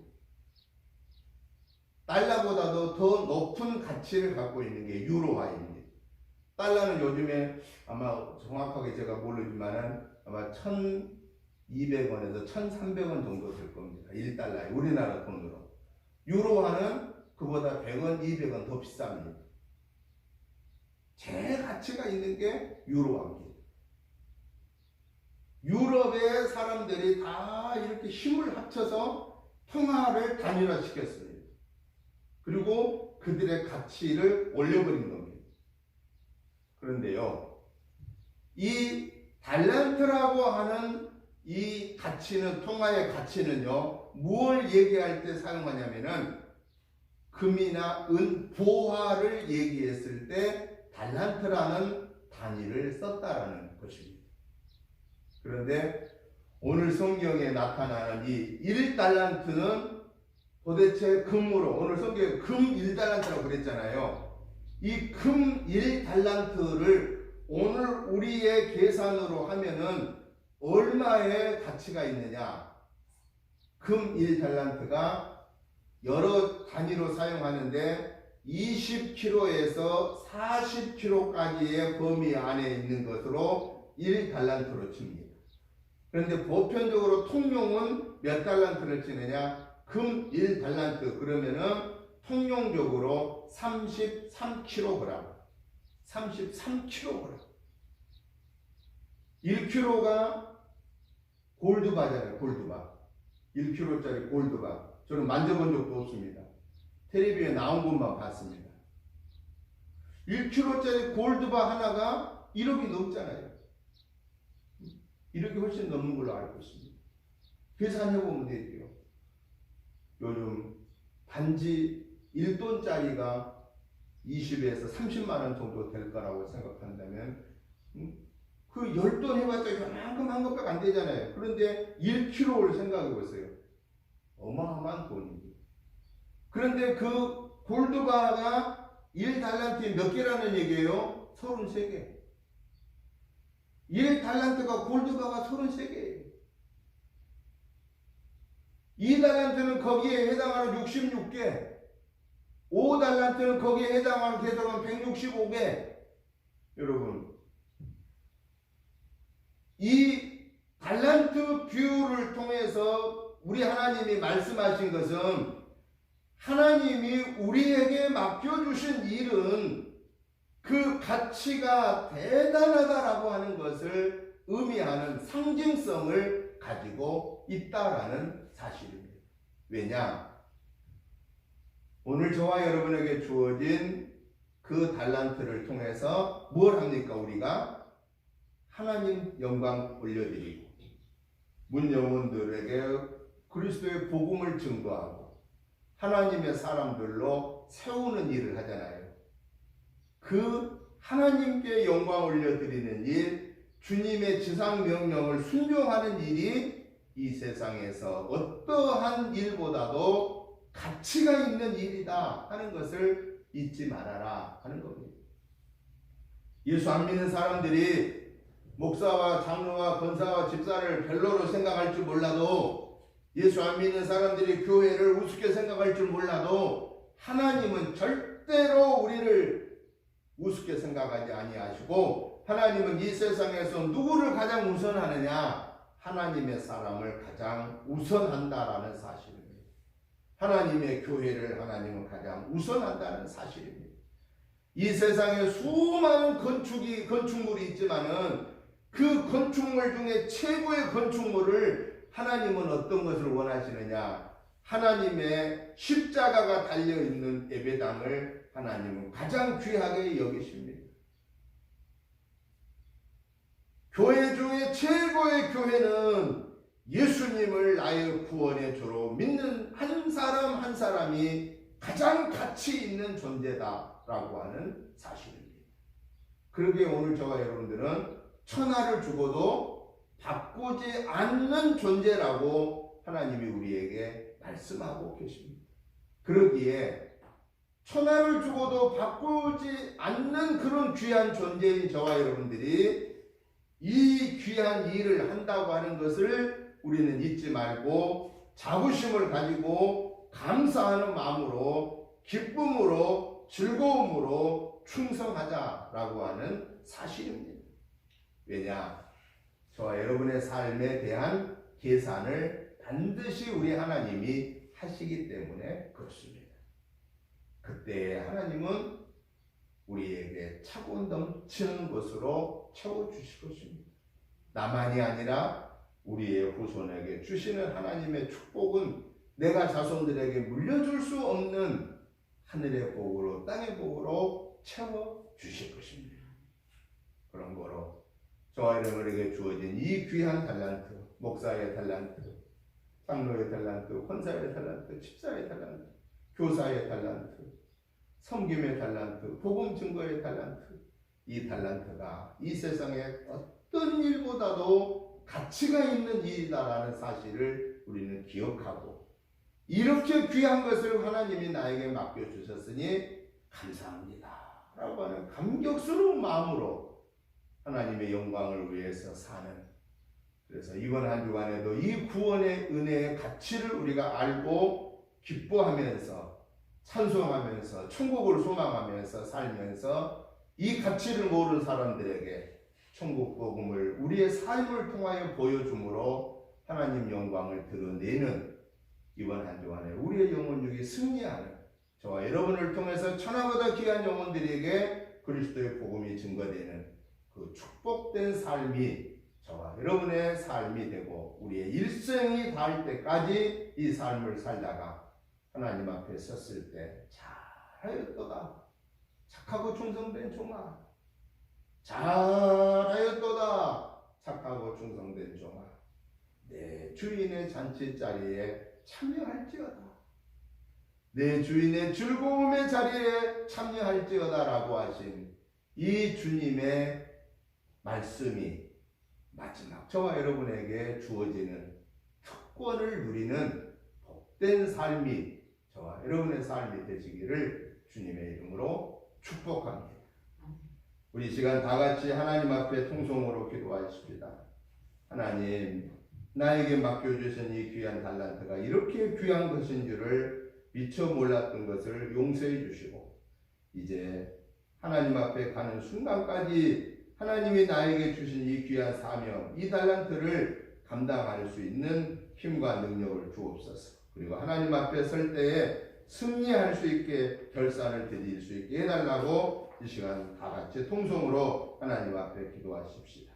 달러보다도 더 높은 가치를 갖고 있는 게 유로화입니다. 달러는 요즘에 아마 정확하게 제가 모르지만은 아마 1,200원에서 1,300원 정도 될 겁니다. 1달러에 우리나라 돈으로. 유로화는 그보다 100원, 200원 더 비쌉니다. 제일 가치가 있는 게 유로화입니다. 유럽의 사람들이 다 이렇게 힘을 합쳐서 통화를 단일화시켰습니다. 그리고 그들의 가치를 올려버린 겁니다. 그런데요, 이 달란트라고 하는 이 가치는, 통화의 가치는요, 무엇을 얘기할 때 사용하냐면은 금이나 은, 보화를 얘기했을 때 달란트라는 단위를 썼다라는 것입니다. 그런데 오늘 성경에 나타나는 이 1달란트는 도대체 금으로, 오늘 성경에 금 1달란트라고 그랬잖아요. 이 금 1달란트를 오늘 우리의 계산으로 하면은 얼마의 가치가 있느냐? 금 1달란트가 여러 단위로 사용하는데 20kg에서 40kg까지의 범위 안에 있는 것으로 1달란트로 칩니다. 그런데 보편적으로 통용은 몇 달란트를 치느냐? 금 1달란트 그러면은 통용적으로 33kg. 33kg. 1kg가 골드바잖아요. 골드바. 1kg짜리 골드바. 저는 만져본 적도 없습니다. 텔레비에 나온 것만 봤습니다. 1kg짜리 골드바 하나가 1억이 넘잖아요. 1억이 훨씬 넘는 걸로 알고 있습니다. 계산해보면 되죠. 요즘 반지 1돈짜리가 20에서 30만원 정도 될 거라고 생각한다면 그 10돈 해봤자 이만큼 한 것밖에 안 되잖아요. 그런데 1kg를 생각해 보세요. 어마어마한 돈입니다. 그런데 그 골드바가 1달란트에 몇 개라는 얘기예요? 33개. 1달란트가 골드바가 33개예요. 2달란트는 거기에 해당하는 66개, 5달란트는 거기에 해당하는 개성은 165개. 여러분, 이 달란트 비유를 통해서 우리 하나님이 말씀하신 것은 하나님이 우리에게 맡겨주신 일은 그 가치가 대단하다라고 하는 것을 의미하는 상징성을 가지고 있다라는 사실입니다. 왜냐? 오늘 저와 여러분에게 주어진 그 달란트를 통해서 뭘 합니까? 우리가 하나님 영광 올려드리고 문 영혼들에게 그리스도의 복음을 증거하고 하나님의 사람들로 세우는 일을 하잖아요. 그 하나님께 영광 올려드리는 일, 주님의 지상 명령을 순종하는 일이 이 세상에서 어떠한 일보다도 가치가 있는 일이다 하는 것을 잊지 말아라 하는 겁니다. 예수 안 믿는 사람들이 목사와 장로와 권사와 집사를 별로로 생각할 줄 몰라도, 예수 안 믿는 사람들이 교회를 우습게 생각할 줄 몰라도 하나님은 절대로 우리를 우습게 생각하지 아니하시고, 하나님은 이 세상에서 누구를 가장 우선하느냐? 하나님의 사람을 가장 우선한다라는 사실입니다. 하나님의 교회를 하나님은 가장 우선한다는 사실입니다. 이 세상에 수많은 건축물이 있지만은 그 건축물 중에 최고의 건축물을 하나님은 어떤 것을 원하시느냐? 하나님의 십자가가 달려있는 예배당을 하나님은 가장 귀하게 여기십니다. 교회 중에 최고의 교회는 예수님을 나의 구원의 주로 믿는 한 사람 한 사람이 가장 가치 있는 존재다라고 하는 사실입니다. 그러기에 오늘 저와 여러분들은 천하를 주고도 바꾸지 않는 존재라고 하나님이 우리에게 말씀하고 계십니다. 그러기에 천하를 주고도 바꾸지 않는 그런 귀한 존재인 저와 여러분들이 이 귀한 일을 한다고 하는 것을 우리는 잊지 말고 자부심을 가지고 감사하는 마음으로, 기쁨으로, 즐거움으로 충성하자라고 하는 사실입니다. 왜냐? 저와 여러분의 삶에 대한 계산을 반드시 우리 하나님이 하시기 때문에 그렇습니다. 그때 하나님은 우리에게 차고 넘치는 것으로 채워주실 것입니다. 나만이 아니라 우리의 후손에게 주시는 하나님의 축복은 내가 자손들에게 물려줄 수 없는 하늘의 복으로, 땅의 복으로 채워주실 것입니다. 그런 거로 저와 여러분에게 주어진 이 귀한 달란트, 목사의 달란트, 장로의 달란트, 권사의 달란트, 집사의 달란트, 교사의 달란트, 섬김의 달란트, 복음 증거의 달란트, 이 달란트가 이 세상에 어떤 일보다도 가치가 있는 일이다라는 사실을 우리는 기억하고, 이렇게 귀한 것을 하나님이 나에게 맡겨주셨으니 감사합니다 라고 하는 감격스러운 마음으로 하나님의 영광을 위해서 사는, 그래서 이번 한 주간에도 이 구원의 은혜의 가치를 우리가 알고 기뻐하면서 찬송하면서 천국을 소망하면서 살면서 이 가치를 모르는 사람들에게 천국 복음을 우리의 삶을 통하여 보여줌으로 하나님 영광을 드러내는 이번 한 주간에 우리의 영혼육이 승리하는, 저와 여러분을 통해서 천하보다 귀한 영혼들에게 그리스도의 복음이 증거되는 그 축복된 삶이 저와 여러분의 삶이 되고, 우리의 일생이 닿을 때까지 이 삶을 살다가 하나님 앞에 섰을 때 잘하였도다, 착하고 충성된 종아, 잘하였도다, 착하고 충성된 종아, 내 주인의 잔치자리에 참여할지어다, 내 주인의 즐거움의 자리에 참여할지어다 라고 하신 이 주님의 말씀이 마지막 저와 여러분에게 주어지는 특권을 누리는 복된 삶이 저와 여러분의 삶이 되시기를 주님의 이름으로 축복합니다. 우리 시간 다 같이 하나님 앞에 통성으로 기도하십시다. 하나님, 나에게 맡겨주신 이 귀한 달란트가 이렇게 귀한 것인 줄을 미처 몰랐던 것을 용서해 주시고, 이제 하나님 앞에 가는 순간까지 하나님이 나에게 주신 이 귀한 사명, 이 달란트를 감당할 수 있는 힘과 능력을 주옵소서. 그리고 하나님 앞에 설 때에 승리할 수 있게 결산을 드릴 수 있게 해달라고 이 시간 다 같이 통성으로 하나님 앞에 기도하십시다.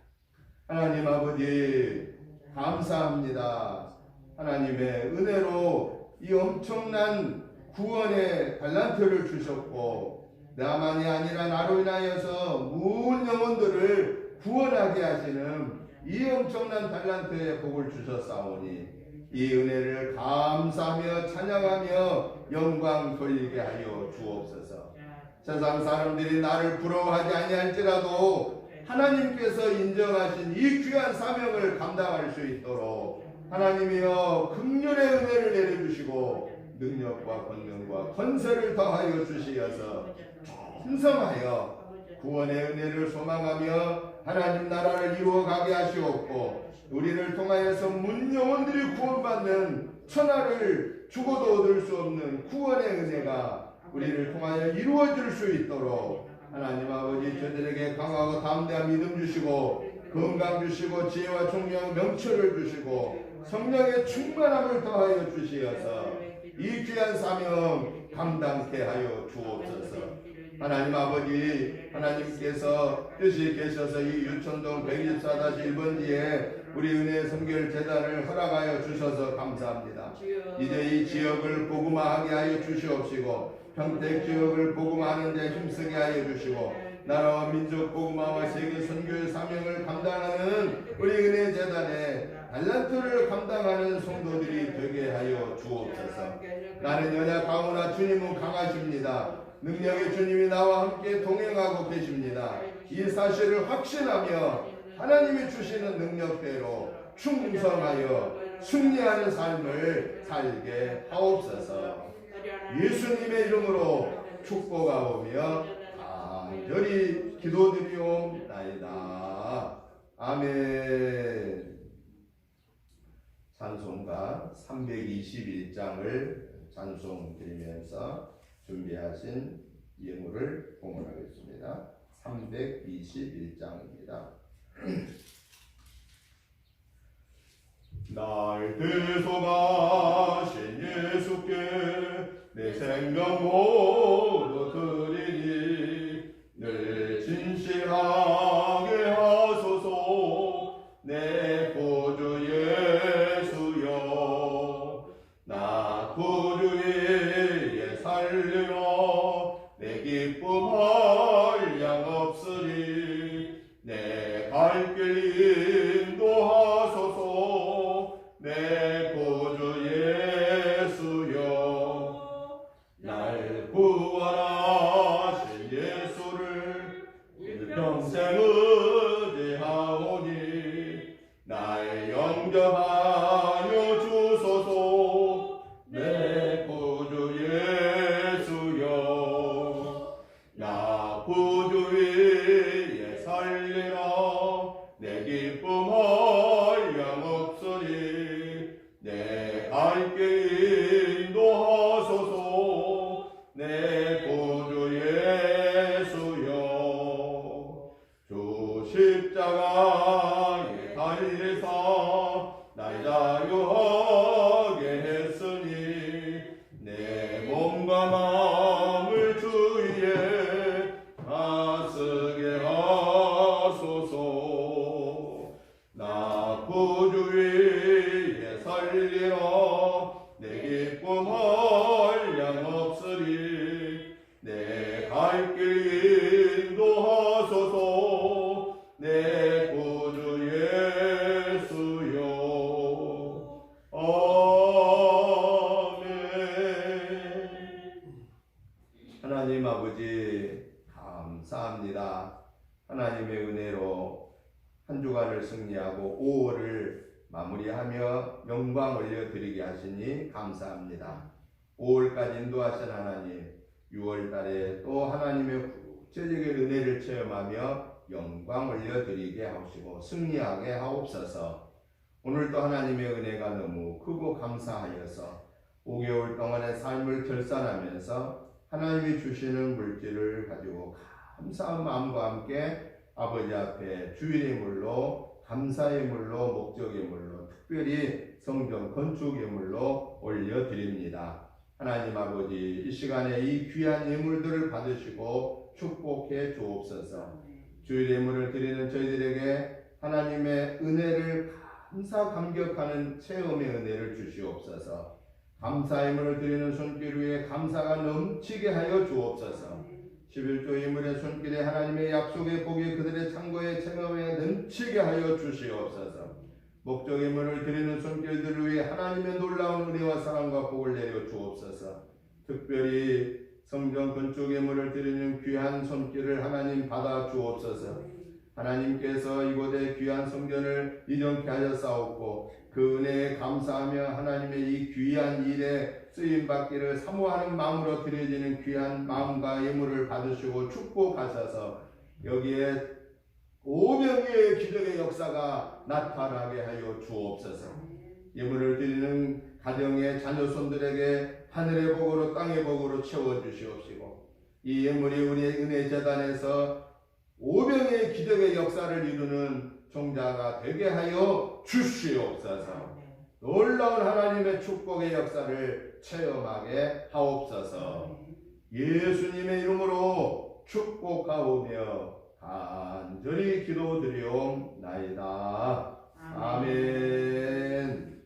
하나님 아버지 감사합니다. 하나님의 은혜로 이 엄청난 구원의 달란트를 주셨고 나만이 아니라 나로 인하여서 모든 영혼들을 구원하게 하시는 이 엄청난 달란트의 복을 주셨사오니 이 은혜를 감사하며 찬양하며 영광 돌리게 하여 주옵소서. 세상 사람들이 나를 부러워하지 아니할지라도 하나님께서 인정하신 이 귀한 사명을 감당할 수 있도록 하나님이여 긍휼의 은혜를 내려주시고 능력과 권능과 권세를 더하여 주시어서 풍성하여 구원의 은혜를 소망하며 하나님 나라를 이루어가게 하시옵고 우리를 통하여서 문 영혼들이 구원받는 천하를 죽어도 얻을 수 없는 구원의 은혜가 우리를 통하여 이루어질 수 있도록 하나님 아버지 저들에게 강하고 담대한 믿음 주시고 건강 주시고 지혜와 총명 명철을 주시고 성령의 충만함을 더하여 주시어서 이 귀한 사명 감당케 하여 주옵소서. 하나님 아버지 하나님께서 뜻이 계셔서 이 유천동 124-1번지에 우리 은혜 선결 재단을 허락하여 주셔서 감사합니다. 이제 이 지역을 복음화하게 하여 주시옵시고 평택 지역을 복음화하는 데 힘쓰게 하여 주시고 나라와 민족 복음화와 세계 선교의 사명을 감당하는 우리 은혜 재단에 달란트를 감당하는 성도들이 되게 하여 주옵소서. 나는 연약하오나 주님은 강하십니다. 능력의 주님이 나와 함께 동행하고 계십니다. 이 사실을 확신하며 하나님이 주시는 능력대로 충성하여 승리하는 삶을 살게 하옵소서. 예수님의 이름으로 축복하오며 간절히 기도드리옵나이다. 아멘. 찬송가 321장을 찬송 드리면서 준비하신 예물을 봉헌하겠습니다. 321장입니다. 날 대속하신 예수께 내 생명 모두 드리니 늘 진실하게 하소서. 내 구주 예수여 나 구주 위에 살리라. 내 기쁨할 양 없으리. 내 갈 길 인도하소서. 내 구주 예수여 날 구원하신 예수를 일평생 의지하오니 날 영접하여 주소서. 내 구주 예수여 나 구주 위에 살리라. 내 기쁨할 양 없으리. 내 갈 길 인도하소서. 내 구주 예수여 주 십자가에 달리사 날 자유하게 했으니 내 몸과 마음을 주위에 다스게 하소서. 나 구주 위에 살리라. 내 기쁨할 양 없으리. 내 갈 길 인도하소서. 내 구주 예수여 아멘. 하나님 아버지 감사합니다. 하나님의 은혜로 한 주간을 승리하고 5월을 마무리하며 영광 올려드리게 하시니 감사합니다. 5월까지 인도하신 하나님, 6월 달에 또 하나님의 구체적인 은혜를 체험하며 영광 올려드리게 하시고 승리하게 하옵소서. 오늘도 하나님의 은혜가 너무 크고 감사하여서 5개월 동안의 삶을 결산하면서 하나님이 주시는 물질을 가지고 감사한 마음과 함께 아버지 앞에 주일의 물로, 감사의 물로, 목적의 물로, 특별히 성전 건축 예물로 올려드립니다. 하나님 아버지, 이 시간에 이 귀한 예물들을 받으시고 축복해 주옵소서. 주일 예물을 드리는 저희들에게 하나님의 은혜를 감격하는 체험의 은혜를 주시옵소서. 감사 예물을 드리는 손길 위에 감사가 넘치게 하여 주옵소서. 11조 예물의 손길에 하나님의 약속의 복이 그들의 창고에 체험에 넘치게 하여 주시옵소서. 목적 예물을 드리는 손길들을 위해 하나님의 놀라운 은혜와 사랑과 복을 내려 주옵소서. 특별히 성전 건축 예물을 드리는 귀한 손길을 하나님 받아 주옵소서. 하나님께서 이곳에 귀한 성전을 이정케 하셨사옵고 그 은혜에 감사하며 하나님의 이 귀한 일에 쓰임받기를 사모하는 마음으로 드려지는 귀한 마음과 예물을 받으시고 축복하셔서 여기에 오병이의 기적의 역사가 나타나게 하여 주옵소서. 예물을 드리는 가정의 자녀손들에게 하늘의 복으로 땅의 복으로 채워주시옵시고 이 예물이 우리의 은혜 재단에서 오병이의 기적의 역사를 이루는 종자가 되게 하여 주시옵소서. 놀라운 하나님의 축복의 역사를 체험하게 하옵소서. 예수님의 이름으로 축복하오며 간절히 기도드리옵나이다. 아멘.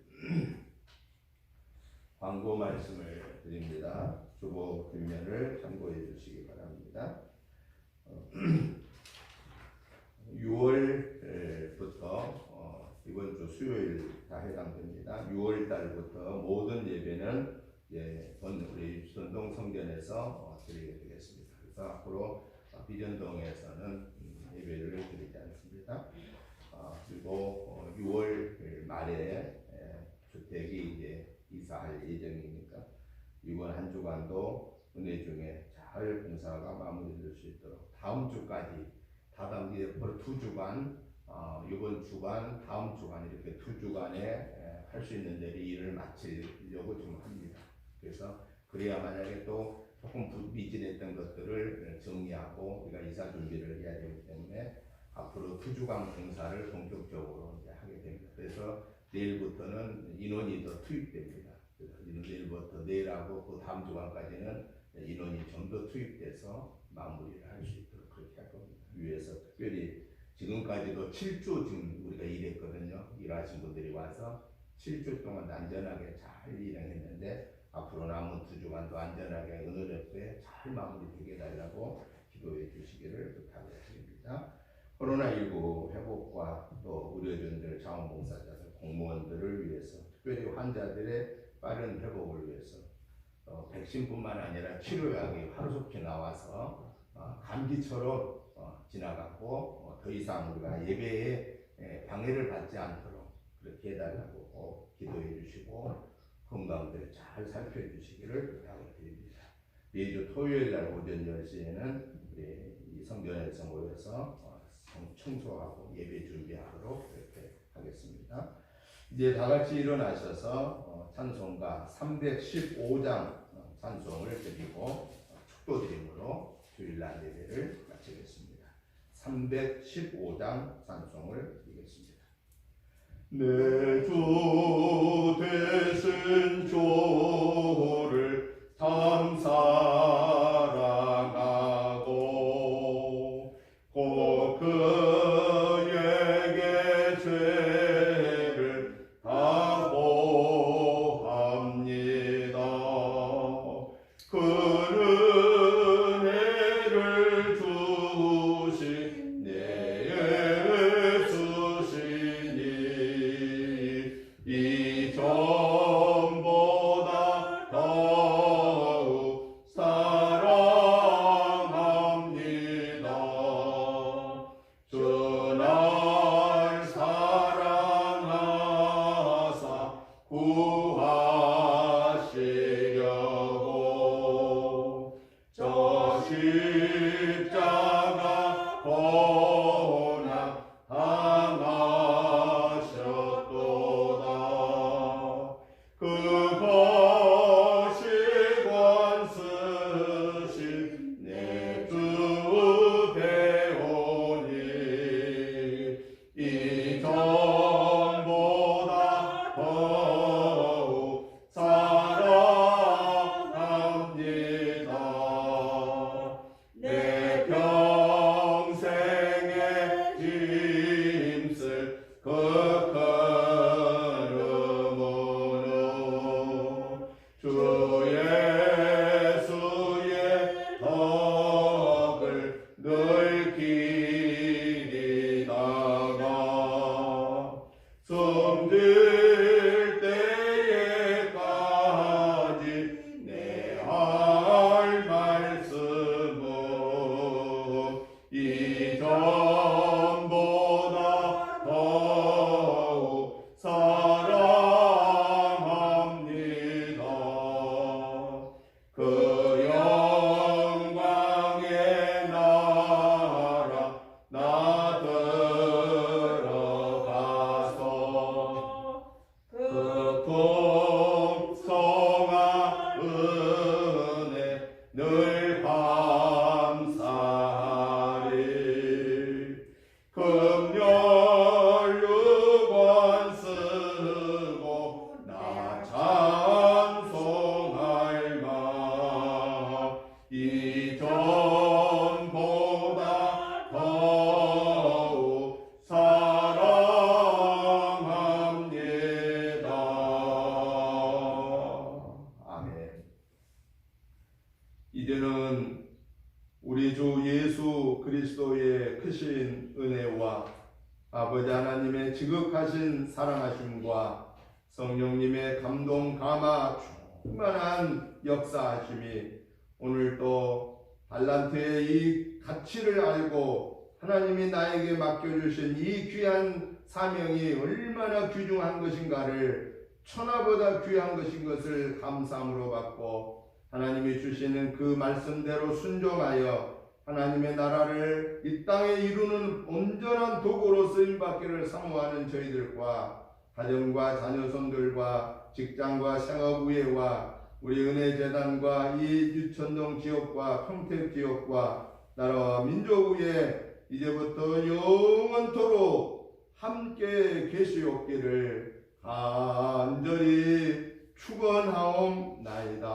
광고 말씀을 드립니다. 주보 뒷면을 참고해 주시기 바랍니다. 6월부터 이번 주 수요일 다 해당됩니다. 6월 달부터 모든 예배는 우리 전동 성전에서 드리게 되겠습니다. 그래서 앞으로 비전동에서는 예배를 드리지 않습니다. 그리고 6월 말에 주택이 이제 이사할 예정이니까 이번 한 주간도 은혜 중에 잘 공사가 마무리될 수 있도록 다음 주까지 다담기에 2주간 이번 주간 다음 주간 이렇게 2주간에 할 수 있는 대로 일을 마치려고 좀 합니다. 그래서 그래야 만약에 또 조금 미진했던 것들을 정리하고 우리가 이사 준비를 해야 되기 때문에 앞으로 2주간 공사를 본격적으로 이제 하게 됩니다. 그래서 내일부터는 인원이 더 투입됩니다. 그래서 내일부터 내일하고 그 다음 주간까지는 인원이 좀 더 투입돼서 마무리를 할 수 있도록 그렇게 할 겁니다. 위에서 특별히 지금까지도 7주 지금 우리가 일했거든요. 일하신 분들이 와서 7주 동안 안전하게 잘 일했는데 앞으로 남은 2주간도 안전하게 은혜롭게 잘 마무리되게 해달라고 기도해 주시기를 부탁드립니다. 코로나19 회복과 또 의료진들, 자원봉사자들, 공무원들을 위해서 특별히 환자들의 빠른 회복을 위해서 백신뿐만 아니라 치료약이 하루속히 나와서 감기처럼 지나가고 더 이상 우리가 예배에 방해를 받지 않도록 그렇게 해달라고 기도해 주시고 건강들 잘 살펴주시기를 부탁드립니다. 매주 토요일 날 오전 10시에는 이 성전에서 모여서 청소하고 예배 준비하도록 그렇게 하겠습니다. 이제 다 같이 일어나셔서 찬송가 315장 찬송을 드리고 축도드림으로 주일날 예배를 마치겠습니다. 315장 찬송을 드리겠습니다. 내 주 되신 주를 참 사랑하고 곧 그에게 죄를 다보합니다. 그 은혜를 주신 내 예수시니 이전보다 더욱 사랑합니다. 주 날 사랑하사 구하시려고 이제는 우리 주 예수 그리스도의 크신 은혜와 아버지 하나님의 지극하신 사랑하심과 성령님의 감동 감화 충만한 역사하심이 오늘 또 달란트의 이 가치를 알고 하나님이 나에게 맡겨주신 이 귀한 사명이 얼마나 귀중한 것인가를 천하보다 귀한 것인 것을 감사함으로 받고 하나님이 주시는 그 말씀대로 순종하여 하나님의 나라를 이 땅에 이루는 온전한 도구로 쓰임받기를 사모하는 저희들과 가정과 자녀손들과 직장과 생업의회와 우리 은혜재단과 이 유천동 지역과 평택 지역과 나라와 민족 위에 이제부터 영원토록 함께 계시옵기를 간절히 축원하옵나이다.